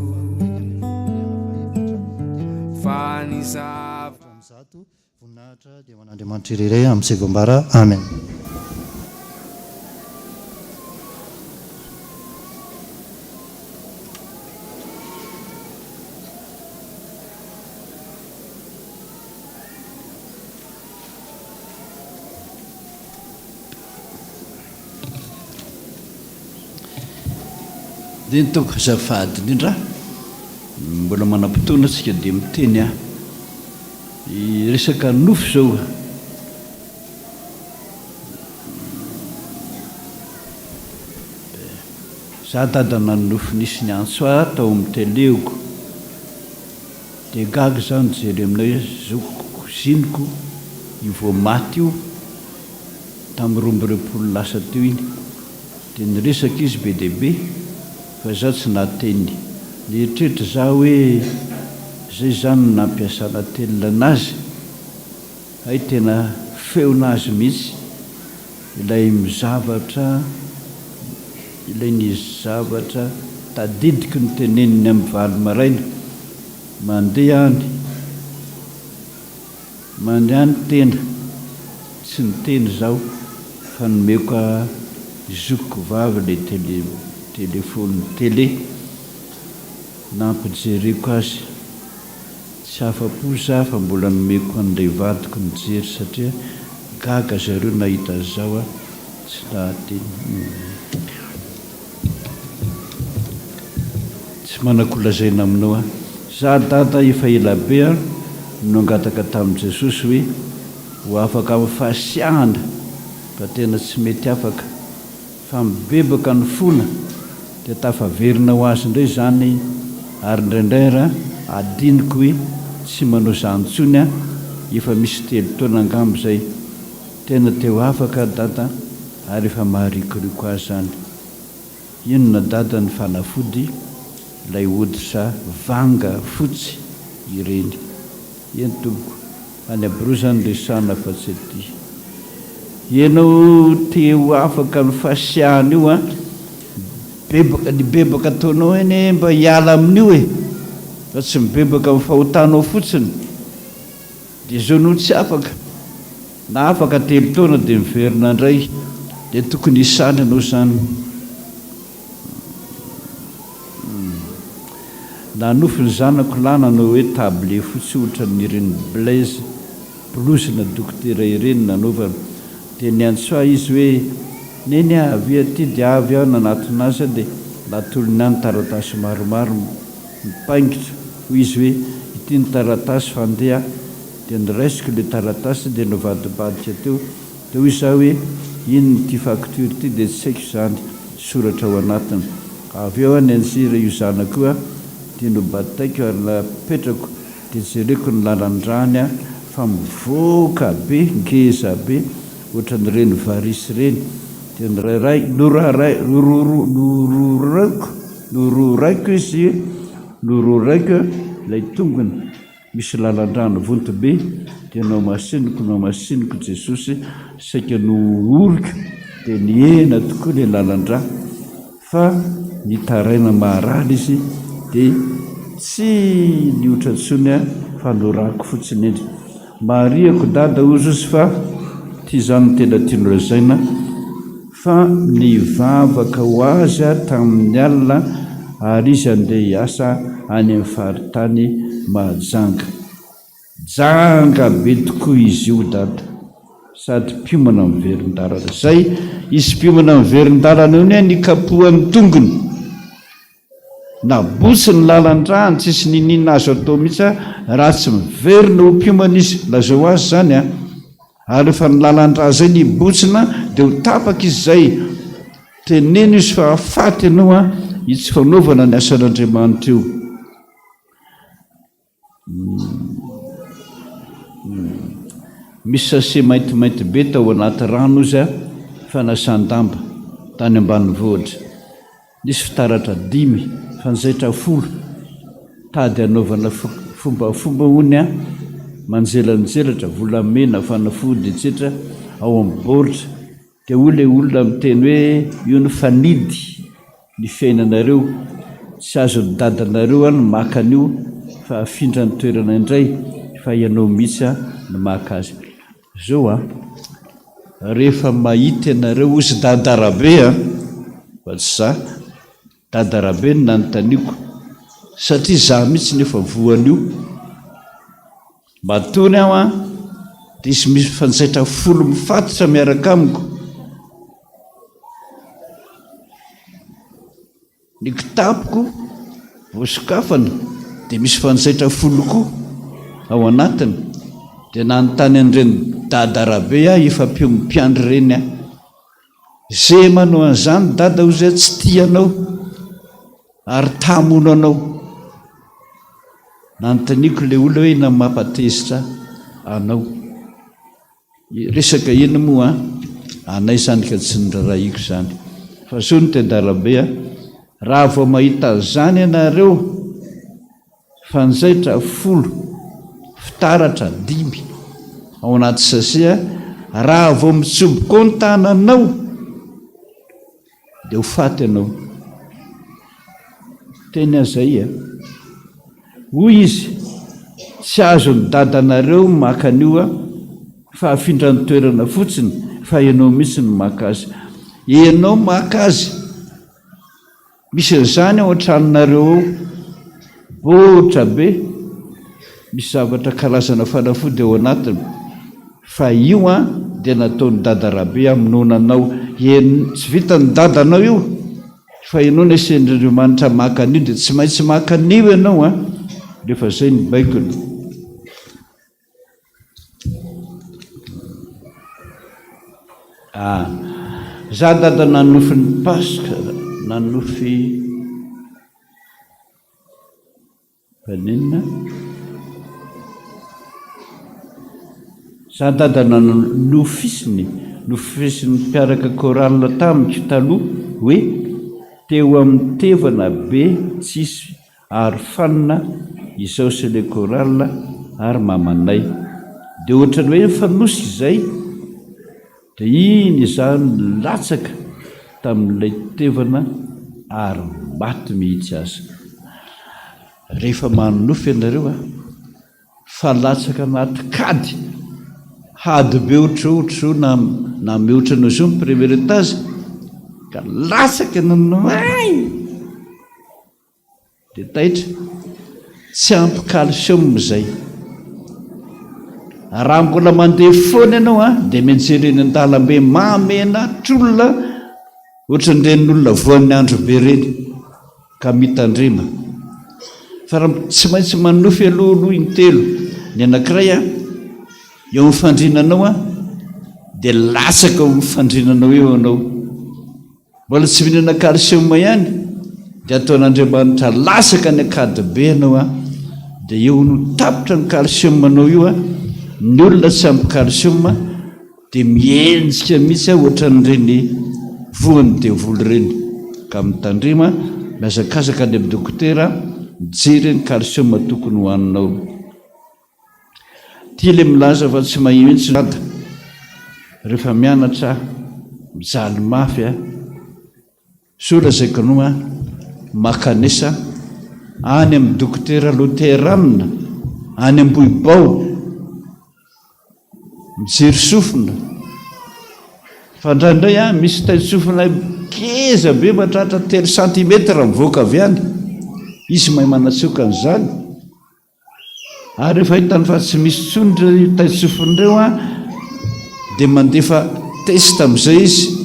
Zato voninahitra dia ho an'Andriamanitra irery amin'ny sevoambara. Amen. dia nitaoko azafady indrindra mbola manam-potoana antsika dia miteny resaka nofo zao za dadana ny nofo nisy ny antsoa tao amin'ny teleoko dia gaga zao nijery aminay hoe zokoko zinoko io vo maty io tamin'ny 20 lasa teo iny dia niresaka izy be dehibe fa za tsy nateny nieritreritra za hoe zay zany nampiasana telona anazy hay tena feona azy mihitsy ilay mizavatra ilay ny zavatra tadidiky ny teneniny amin'ny valo maraina mandeha any tena tsy niteny zao fa nomeko zokiko vavy le telefony tele nampijereko azy tsy afa-po za fa mbola nomeko an'ilay vadiko nijery satria gaga zareo nahita zao tsy nahateny tsy manakolazaina aminao za dada efa elabe no angataka tamin'i Jesosy hoe ho afaka amin'ny fahasiahana fa tena tsy mety afaka fa mibebaka ny fona dia tafaverina ho azy indray zany ary indraindray raha adiniko hoe tsy manao zany ntsony efa misy 3 taona angambo zay tena teo afaka dada ary efa maharikoriko azy zany inona dada ny fanafody lay hoditra vanga fotsy ireny eny tompoko any abiro zany resana fa tsy ty ianao teo afaka ny fahasiahana io bebaka ny bebaka ataonao eny mba hiala amin'io fa tsy mibebaka amin'ny fahotanao fotsiny dia zao no tsy afaka na afaka 3 taona dia miverina indray dia tokony hisany anao zany na nofony zanako lananao hoe table fotsy ohatra n'ireny blaise blouse na dokotera ireny nanaovana dia niantsoa izy hoe neny avy aty dia avy aho nanatona azy dia latolony any taratasy maromaro mipaingitra hoy izy hoe ity ny taratasy fandeha dia niraisiko le taratasy dia novadibadika teo dia hoy izaho hoe ino nyty facture ity dia tsy haiko zany soratra ao anatiny avy eo ny anjira io zanako dia nobataiko ary napetrako dia jereko ny lalan-drany fa mivoaka be ngeza be ohatra nyreny varisy reny dia nororaiko izy nororaiko lay tongony misy lalan-drano vonto be dia nao masiniko Jesosy saika noorika dia niena tokoa le lalan-dra fa nitaraina maharaly izy dia tsy niotra ntsony fa norako fotsiny endry mariako dada ozy fa ty zany tena tiano lazaina fa nivavaka ho azy tamin'ny alina ary izy andeha hiasa any amin'ny faritany majanga be tokoa izy io dada sady mpiomana amin'ny verin-dalana zay izy mpiomana amin'ny verin-dalana io nikapoha amin'ny tongony nabotsy ny lalan-drany tsisy ninina azo atao mihitsy raha tsy miverina ho mpiomana izy lazao azy zany ary efa ny lalan-dra zay nibotsina dia ho tapaka izy zay teneno izy fa afaty ianao itsy fanaovana ny asan'Andriamanitra io misy sase maintimainty be tao anaty rano izy fanasan-damba tany ambanivohitra nisy fitaratra 5 fanjaitra 10 tady anaovana fombafomba hony manjelanjelatra volamena fanafody etsetra ao amin'ny baoritra dia ho le olona miteny hoe io ny fanidy ny fiainanareo tsy azo ny dadanareo ny makan'io fa afindra ny toerana indray fa ianao mihitsy no maka azy zao rehefa mahita ianareo ozy dadarabe fa tsy za dadarabe no nanontaniako satria za mihitsy nefa voan'io matony aho dia izy misy fanjaitra folo mifatotra miaraka amiko ny kitapoko voasokafana dia misy fanjaitra folo koa ao anatiny dia nanontany an'ireny dadarabe efa-peo mimpiandry ireny zay manao an'izany dada ho zay tsy tianao ary tamono anao nanontaniako le olona hoe na mampatezitra anao resaka iny moa anay zany ka tsy niraraiko zany fa so ny tedarabe raha vao mahita zany ianareo fanjaitra folo fitaratra 5 ao anaty sase raha vao mitsoboka ny tananao dia ho faty ianao teny azay hoy izy tsy azo ny dadanareo maka an'io fa afindra ny toerana fotsiny fa ianao mihitsy ny maka azy ianao maka azy misy an'izany ao an-tranonareo ao botra be misy zavatra karazana fanafody ao anatiny fa io dia nataon'ny dadarabe aminonanao tsy vita ny dadanao io fa ianao ny asendr'Andriamanitra maka an'io dia tsy maintsy maka an'io ianao rehefa zay ny baikony za dada nanofy ny paska nanofy fanenina za dada nanofisiny mpiaraka koralina tamiko taloha hoe teo amin'ny tevana be tsisy ary fanina izao sy le koralina ary mamanay dia ohatrany hoe fanosy izay dia iny izany latsaka tamin'ilay tevana ary maty mihitsy azy rehefa manofy ianareo fa latsaka anaty kady hady be ohatrohatro na mihoatrana zao ny premier étage ka latsaka nanao dia taitra tsy ampy calcium izay raha mbola mandeha foana ianao dia mianjereny an-dalambe mamena trolona ohatran'iren'olona voan'ny andro be reny ka mitandrema fa raha tsy maintsy manofy alohaaloha intelo ny anankiray eo mifandrinanao dia latsaka eo mifandrinanao eo anao mbola tsy mihinana calcium ihany dia ataon'Andriamanitra lasaka ny akady be anao dia eo no tapitra ny calcium anao io ny olona tsy ampy calcium dia mienjika mihitsy ohatran'ireny voany devoly ireny ka mitandrema miazakazaka any amin'ny dokotera mijery ny calcium tokony hohaninao tia le milaza fa tsy mahitsy dada rehefa mianatra mijaly mafy sola zaikanoa makanesa any amin'ny dokotera loteranina any Ambohibao mijery sofina fa ndraindray misy taitsofina keza be mahatratra 3 cm mivoaka avy any izy mahay manatsoka an'izany ary rehefa hitany fa tsy misy tsondra taitsofin'ireo dia mandefa testa amin'izay izy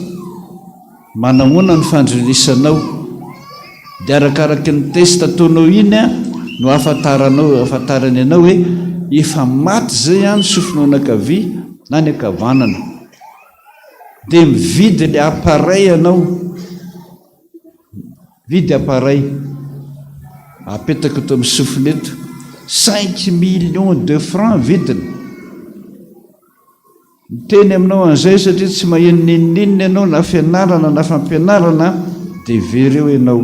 manahoana ny fandrilisanao dia arakaraky ny testa ataonao iny no afantarany ianao hoe efa maty zay ny sofinao ankavia na ny ankavanana dia mividy le appareil ianao vidy appareil apetaka eto amin'ny sofineto 5 millions de francs vidiny miteny aminao an'izay satria tsy maheno ninninina ianao na fianarana na fampianarana dia vereo ianao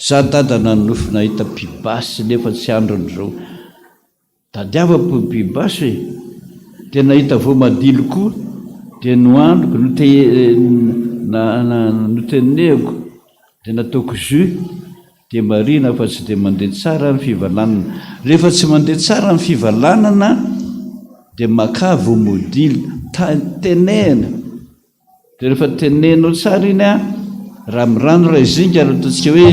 za dada nanofy nahita pibasy nefa tsy andron'izao tadiavako pibasy dia nahita vao madilo koa dia noandroko notenehako dia nataoko jus dia marina fa tsy dia mandeha tsara ny fivalanana. Rehefa tsy mandeha tsara ny fivalanana dia makavo modily tenena. Dia rehefa tenenao tsara iny a raha mirano raha izinga raha ataontsika hoe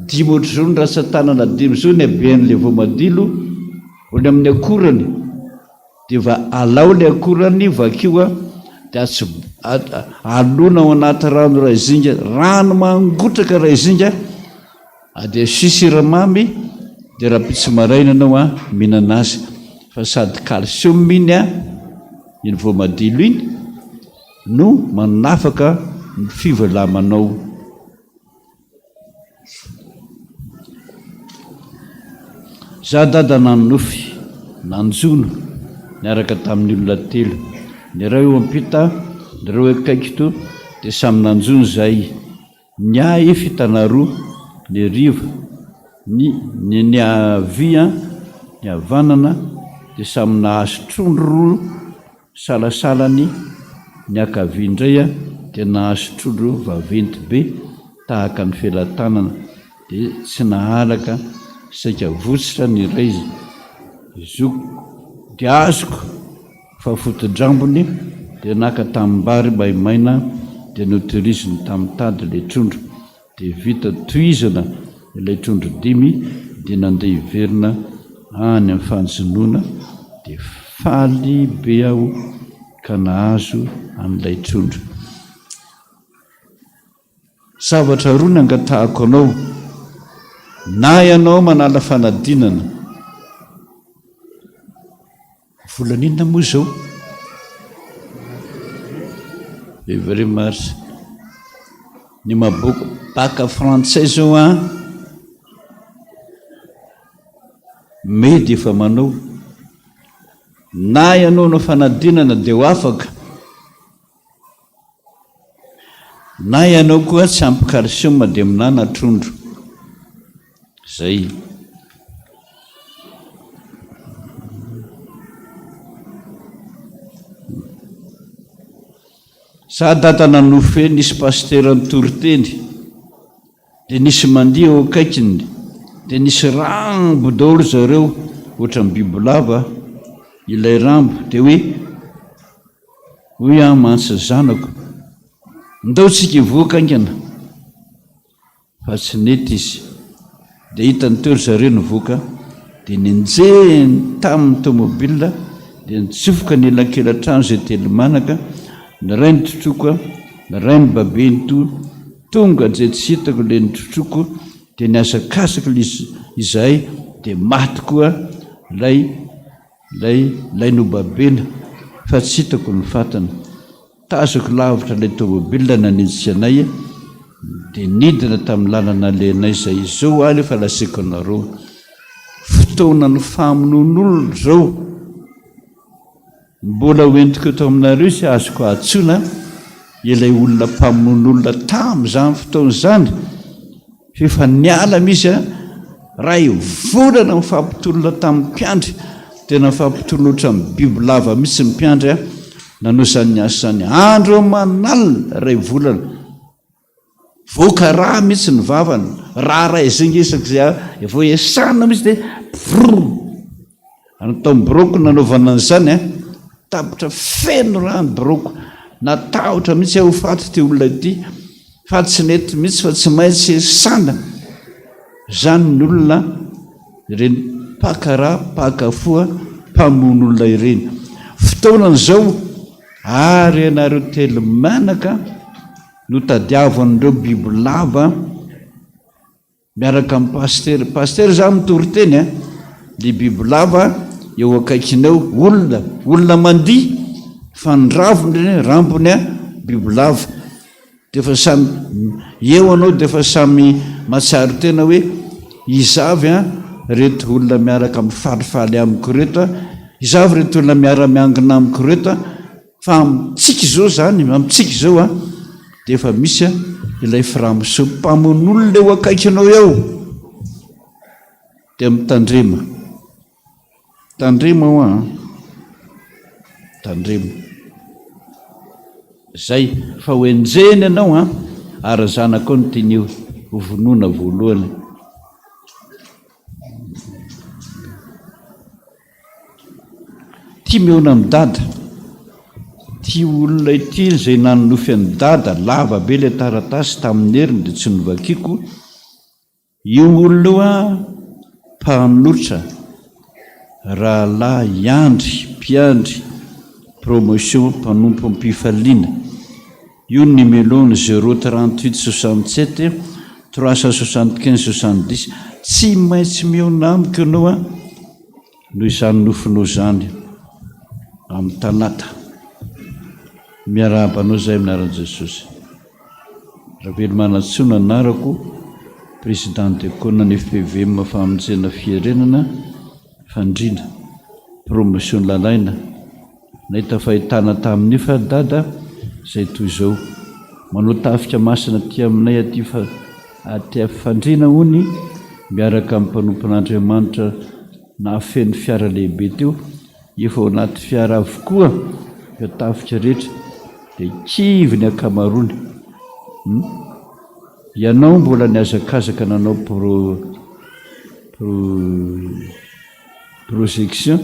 10 ohatra zao ny ratsan-tanana 5 zao ny abean'ilay voamadilo ony amin'ny akorany, dia va alao ilay akorany vakio a dia alona ao anaty rano raha izinga, rano mangotraka raha izinga, dia siramamy, dia raha pitsy maraina anao a mihinana azy fa sady calcium iny a iny voamadilo iny no manafaka ny fivelamanao. Za dada nanofy nanjono niaraka tamin'ny olona telo, ny reo eo ampita, ny reo akaikito, dia samy nanjono zay. Ny ahy fitana roa, ny riva, ny avia, ny havanana, dia samy nahazo trondro roa salasalany. Ny akavia indray a dia nahazo trondro vaventy be tahaka ny felatanana, dia tsy nahalaka saika votsitra ny iray zoko dia azoko fa foto-drambony, dia naka tamin'ny-bary maimaina, dia noteriziny tamin'ny tady ilay trondro, dia vita tohizana ilay trondro 5, dia nandeha iverina any amin'ny fanjonoana, dia faly be aho ka nahazo an'ilay trondro. Zavatra roa ny angatahako anao, na ianao manala fanadinana, volan'inona moa zao? Very much. Ny maboko baka frantsay zao a medy efa manao, na ianao no fanadinana dia ho afaka, na ianao koa tsy ampy calcium dia minana trondro zay. Za data nanofy nisy pasteur nitoroteny, dia nisy mandia eo akaikiny, dia nisy rambo daholo zareo ohatra ny bibilava ilay rambo, dia hoe a mansa zanako ndao tsika hivoaka aingana, fa tsy nety izy. Dia hitany teo zareo nivoaka, dia ninjeny tamin'ny tomobila, dia nitsofoka ny elankelan-trano zay telomanaka, ny ray nitrotroko, ny ray ny babeny tonga zay tsy hitako ilay nitrotroko, dia niasakasaka izahay, dia maty koa lay no babena, fa tsy hitako ny fatana. Tazoko lavitra ilay tomobila nanenjika anay, dia nidina tamin'ny lalana lenay zay. Zao aly efa lasiko anareo, fotoana ny famonon'olona zao. Mbola hoentiko eto aminareo sy azoko atsona ilay olona mpamon'olona tamin'izany fotoana izany, fefa niala misy a ray volana mifampitolona tamin'ny mpiandry, tena mifampitolona oatra amin'ny bibilava mihitsy ny mpiandry a nanosany asa zany. Andro manalina ray volana, voaka raha mihitsy ny vavana, raha izay isaka zay evo esana mihitsy dia natao broko nanaovana an'izany a, tapitra feno raha ny broko, natahotra mihitsy aho faty ty olona ity, fa tsy nety mihitsy fa tsy maintsy esana zany ny olona ireny pakara pakafoa mpamon'olona ireny. Fotoanan'izao ary ianareo telo manaka no tadiavan'ireo bibilava miaraka amin'ny paster zany mitoroteny a, ny bibilava eo akaikinao olona mandia fa ny ravony rambony a bibilava, dia fa samy eo anao dia fa samy matsaro tena hoe izavy a reto olona miaraka mifalifaly amiko reto a, izavy reto olona miara-miangina amiko reto a, fa amitsika zao zany, amitsika zao a, dia efa misy a ilay firamoso mpamon'olona eo akaikinao eo, dia mitandrema ho a tandrema zay, fa hoenjeny ianao a ary zanako ny tinio hovonoana voalohany. Tia meona amin'ny dada, tia olona ity izay nanonofy an'ny dada, lava be ilay taratasy tamin'ny heriny dia tsy novakiako. Io olona io a mpanolotra rahalahy Iandry Mpiandry promotion mpanompo-pifaliana. Io numéro 038 67 375 70. Tsy maintsy meona amiko ianao a noho izany nofinao zany amin'ny tanata. Miarabanao zay aminaran'i Jesosy. Ravelo Manantsoana anarako, président Fiangonana FPVM famonjena firenena fandrina promotion lalaina. Nahita fahitana tamin'ny fa dada zay toy izao, manao tafika masina aty aminay aty fandrina hony miaraka amin'ny mpanompon'Andriamanitra nahafeno fiara lehibe teo, efa ao anaty fiara avokoa ireo tafika rehetra dia kivy ny akamarony. Ianao mbola niazakazaka nanao projection,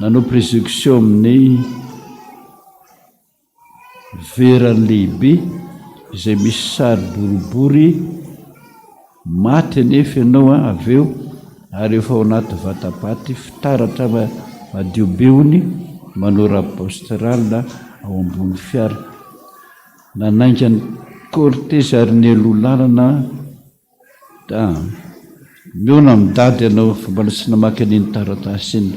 nanao projection amin'ny vera lehibe izay misy sary boribory maty anefa ianao avy eo, ary efa ao anaty vatapaty fitaratra madio be hony manao rapostraly ao ambony fiara. Nanainga ny cortège ary ny aloha-lalana da meona amin'ny dady ianao fa mbola tsy namaky an'iny taratasy iny.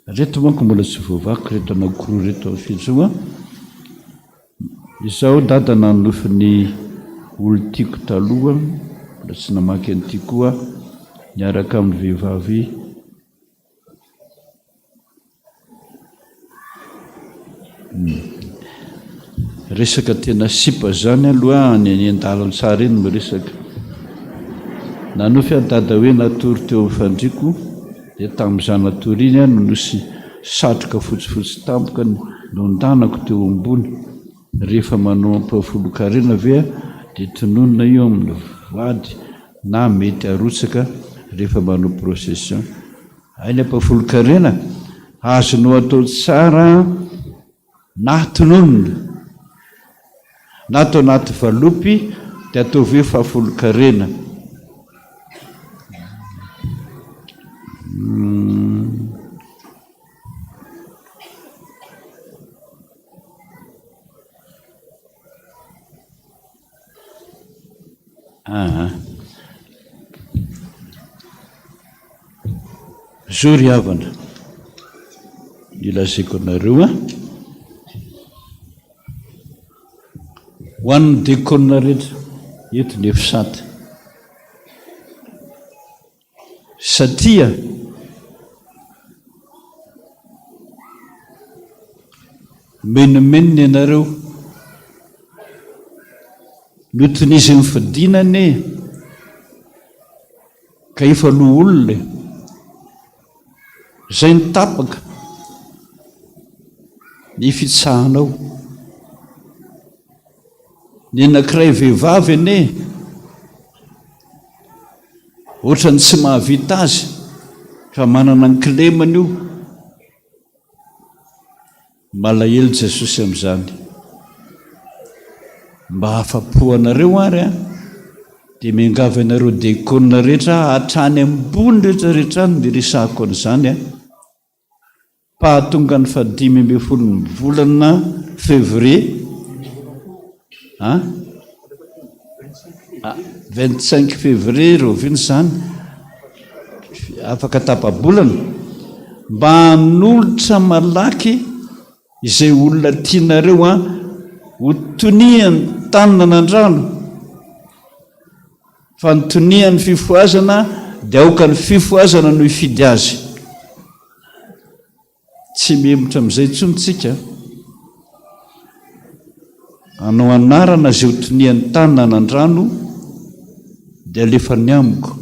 Reto manko mbola tsy voavaky reto anakoroa reto fijoa. Izao dada nanofy ny olo-tiako taloha, mbola tsy namaky an'ity koa, niaraka amin'ny vehivavy resaka tena sipa zany aloha ny an-dalana tsara iny miresaka. Nanofy dada hoe natory teo amin'ny fandriako, dia tamin'izany natory iny no nosy satroka fotsifotsy tampoka nondanako teo ambony. Rehefa manao ampahafolo-karena ve dia tononona io amin'ny vady na mety arotsaka rehefa manao procession. Ainy ampahafolo-karena azonao atao tsara na tononona, na atao anaty valopy dia atao ve fahafolo-karena. Zao ry havana, ilazaiko anareo ho an'ny diakonina rehetra eto ny FSAT, satria menomenony ianareo notonizy ny fidinany ka efa loha olona zay nitapaka ny fitsahanao. Ny anankiray vehivavy ane ohatrany tsy mahavita azy fa manana ny kilemany io. Malahelo Jesosy amin'izany. Mba hafapo anareo ary dia miangavy anareo diakonina rehetra hatrany ambony rehetrarehetra ny resahako an'izany pahatonga ny 15 volana février 25 février roviny zany afaka tapabolana, mba hanolotra malaky izay olona tianareo ho toniany tanina nan-drano, fa ny toniany fifoazana dia aoka ny fifoazana no hifidy azy. Tsy miemotra amin'izay tsontsika. Anao anarana zay ho toniany tanina nan-drano dia alefa ny amiko.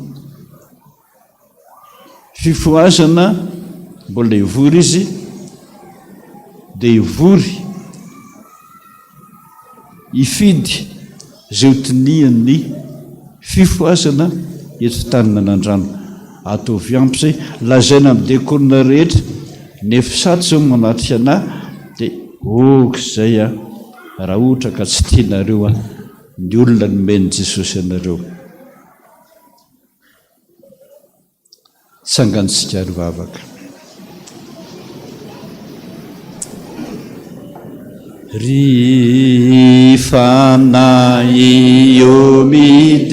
Fifoazana mbola hivory izy dia hivory hifidy zay hotinian'ny fifoasana eto tanina nandrano atovy ampy zay lazaina amin'ny dekonina rehetra ny FSAT zao manatrika anahy dia zay raha ohatra ka tsy tianareo ny olona nomeny Jesosy anareo. Sangantsika ry vavaka. Rifana iomidina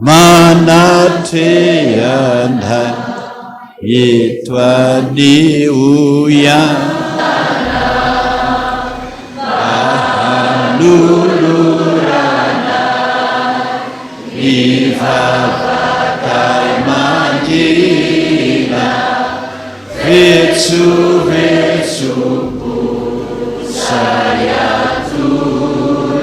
manatreana etwani uyana ahanulurana ivavakai magina vetsu saya tulusha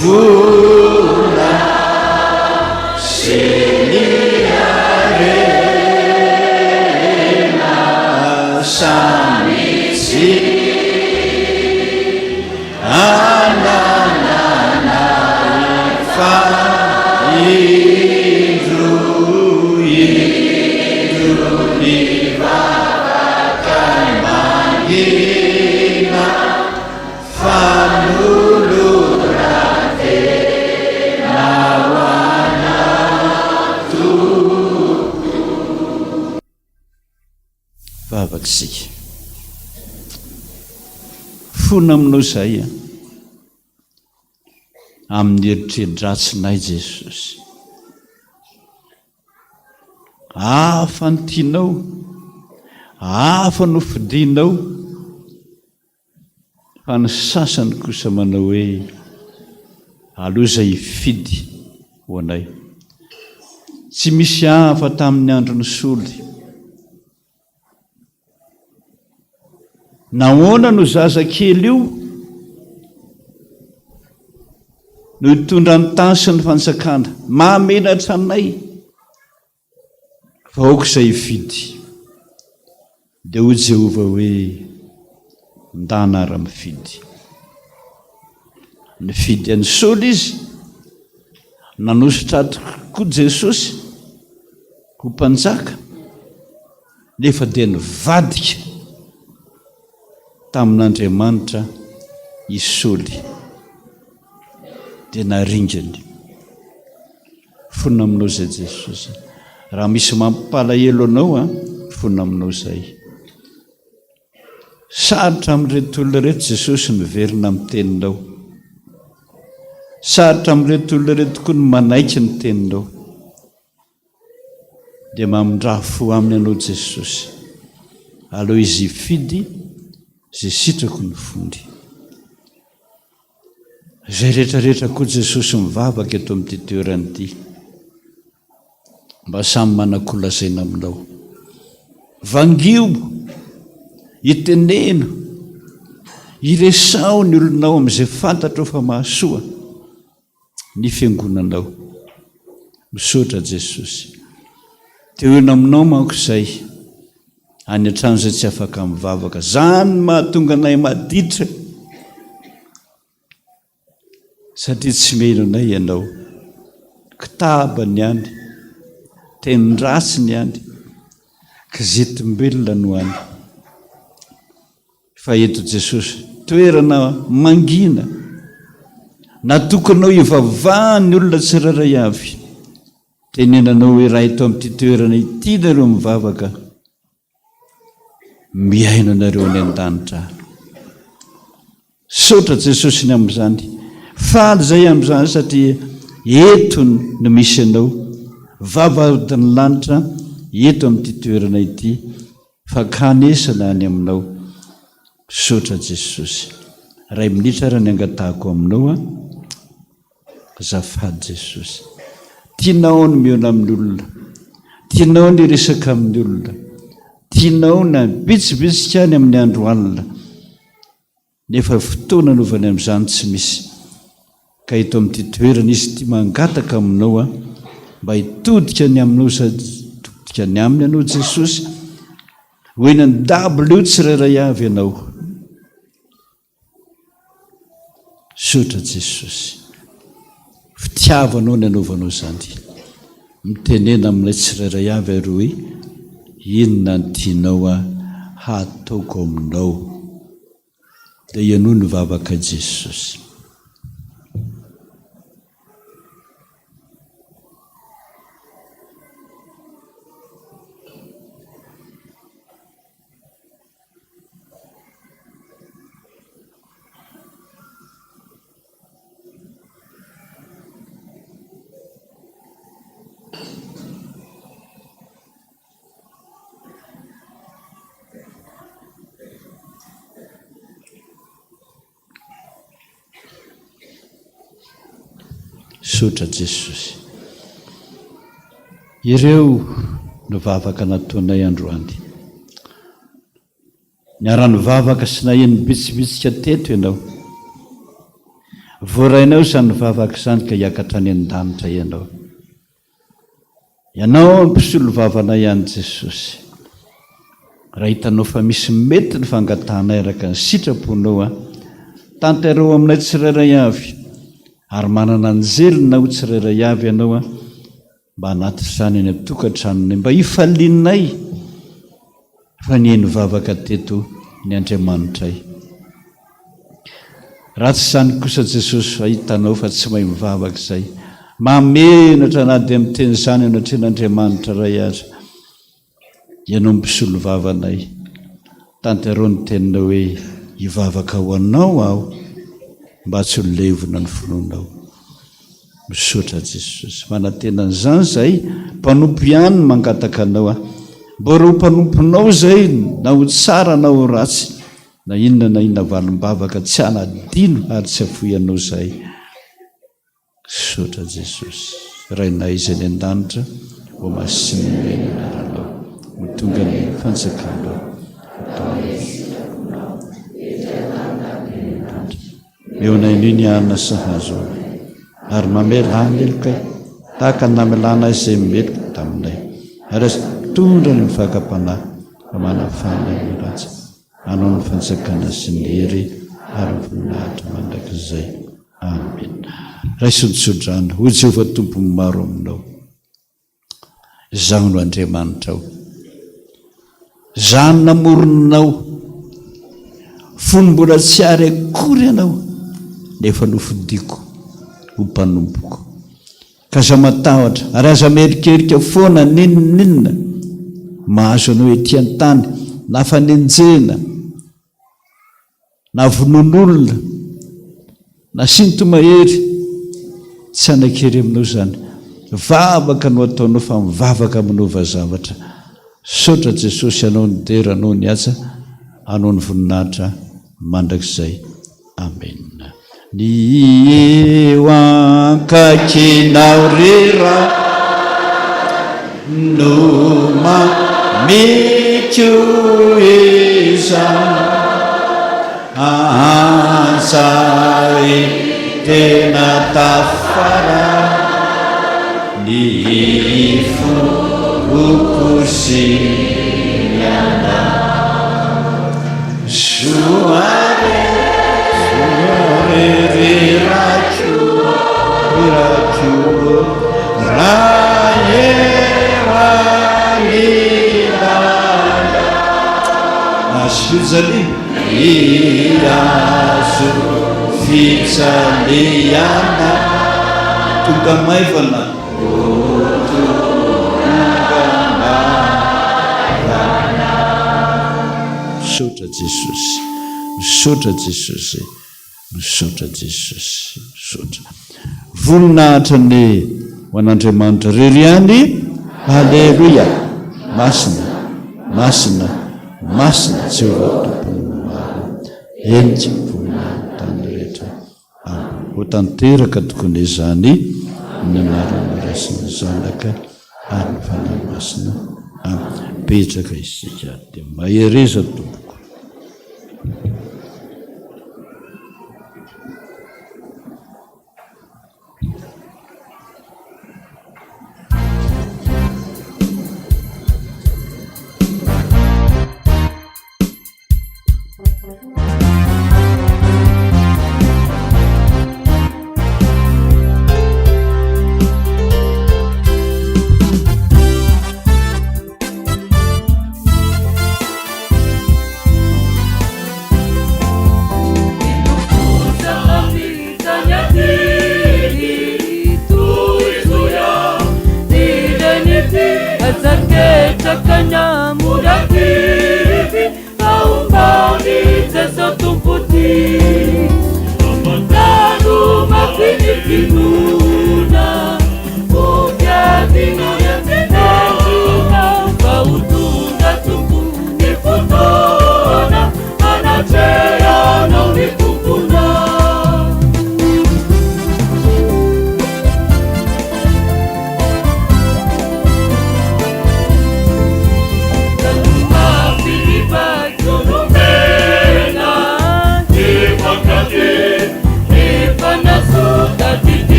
vula seniarena samitsi ananana ifa vavaksika fona aminao zay amin'ny eritredratsinay Jesosy hafa ny tianao hafa no fidinao fa ny sasany kosa manao hoe aloha zay hifidy ho anay tsy misy hafa tamin'ny andro ny soly nahoana no zaza kely io no hitondra ny tany sy ny fansakana mahamenatra anay fa aok'izay hifidy dia ho Jehova hoe ndanara mifidy nifidy an'ny soly izy nanositra koa Jesosy ho mpanjaka nefa dia nivadika tamin'Andriamanitra isoly dia naringany fona aminao zay Jesosy raha misy mampalahelo anao fona aminao zay sarotra amin'ireto olona reto Jesosy miverina amin'ny teninao sarotra amin'ireto olona reto koa ny manaiky ny teninao dia mamindraha fo aminy anao Jesosy aloha izy hifidy zay sitrako ny fondy zay rehetrarehetra koa Jesosy mivavaka eto amin'ity toerana ity mba samy manakolazaina aminao vangio iteneno iresao ny olonao amin'izay fantatro fa mahasoa ny fiangonanao misaotra Jesosy teo ena aminao manko izay any an-trano zay tsy afaka mivavaka zany mahatonga anay maditra satria tsy meno anay ianao kitabany any tenindratsiny any kizetimbelona no any fa eto Jesosy toerana mangina natokanao ivavahan'ny olona tsiraray avy tenenanao hoe raha eto amin'ity toerana ity nareo mivavaka miaino anareo any an-danitra saotra Jesosy ny amin'izany faly zay amin'izany satria eto no misy anao vavahadiny lanitra eto amin'ity toerana ity fa kanesana any aminao saotra Jesosy ray minitra raha ny angatahako aminao zafady Jesosy tianao ny miona amin'ny olona tianao ny resaka amin'ny olona tianao na bitsibitsika any amin'ny andro alina nefa fotoana anovany amin'izany tsy misy ka eto amin'ity toerana izy tia mangataka aminao mba hitodika ny aminao ny aminy ianao Jesosy hoe nandabolo eo tsirairay avy ianao sotra Jesosy fitiavanao ny anaovanao zany mitenena amin'ilay tsirairay avy ary hoe inona ny tianao hataoko aminao dia ianao ny vavaka Jesosy. Sotra Jesosy. Ireo no vavaka nataonay androany. Niara-ny vavaka sy naheno bitsibitsika teto ianao. Voarainao izany vavaka izany ka hiakatra any an-danitra ianao. Ianao ny mpisolo vavana ihany Jesosy. Raha hitanao fa misy mety ny fangatahana araka ny sitraponao tanterao aminay tsirairay avy. Ary manana anjelina ho tsirairay avy ianao mba hanaty izany any am-tokantranony mba hifalianay fa nihaino vavaka teto ny Andriamanitray. Raha tsy izany kosa Jesosy fa hitanao fa tsy mahay mivavaka izay mamenatra na dia miteny izany anatren'Andriamanitra ray aza. Ianao mpisolo vavanay tanterao ny teninao hoe hivavaka ho anao aho mba tsy ho levona ny fononao. Misaotra Jesosy manantena an'izany zay mpanompo ihany mangataka anao mbora ho mpanomponao zay na ho tsara na ho ratsy na inona valim-bavaka tsy hanadino ary tsy hafoy zay. Misaotra Jesosy rainay izay ny an-danitra ho masin'ny anaranao ho tonga ny fanjakanao eo naininy anina sahazo ary mamela amelokay tahaka ny namelana izay meloko taminay ary tondra ny mifakam-panahy fa manafana ny ratsy anao ny fanjakana sy ny hery ary voninahitra mandrakizay. Amen. Raisodsodrana ho Jehovah tompony maro aminao. Zaho no Andriamanitra ao. Zaho no namoronao. Fony mbola tsy ary akory ianao nefa nofidiko ho mpanompoko. Ka za matahotra ary aza merikerika foana ninona mahazo anao ety an-tany na fanenjena na vonon'olona na sintomahery tsy anakery aminao zany. Vavaka no ataonao fa mivavaka aminao vazavatra. Saotra Jesosy anao ny dera anao ny atsa anao ny voninahitra mandrakizay. Amen. Ny eo ankakinao rera no mamiko izany ansary tena tafara ny fokosiana soare riracho raewanida asuzali iazo fitsaliana tonga maivana misaotra Jesosy, misaotra Jesosy, misaotra Jesosy, misaotra. Voninahitra ny ho an'Andriamanitra rery ihany. Halleluia. Masina, masina, masina Jehovah tompony maro. Endry voninahitra tany rehetra. Ho tanteraka tokony izany ny anarana raisina zanaka ary fanahy masina. Petraka isika dia mahereza tompony.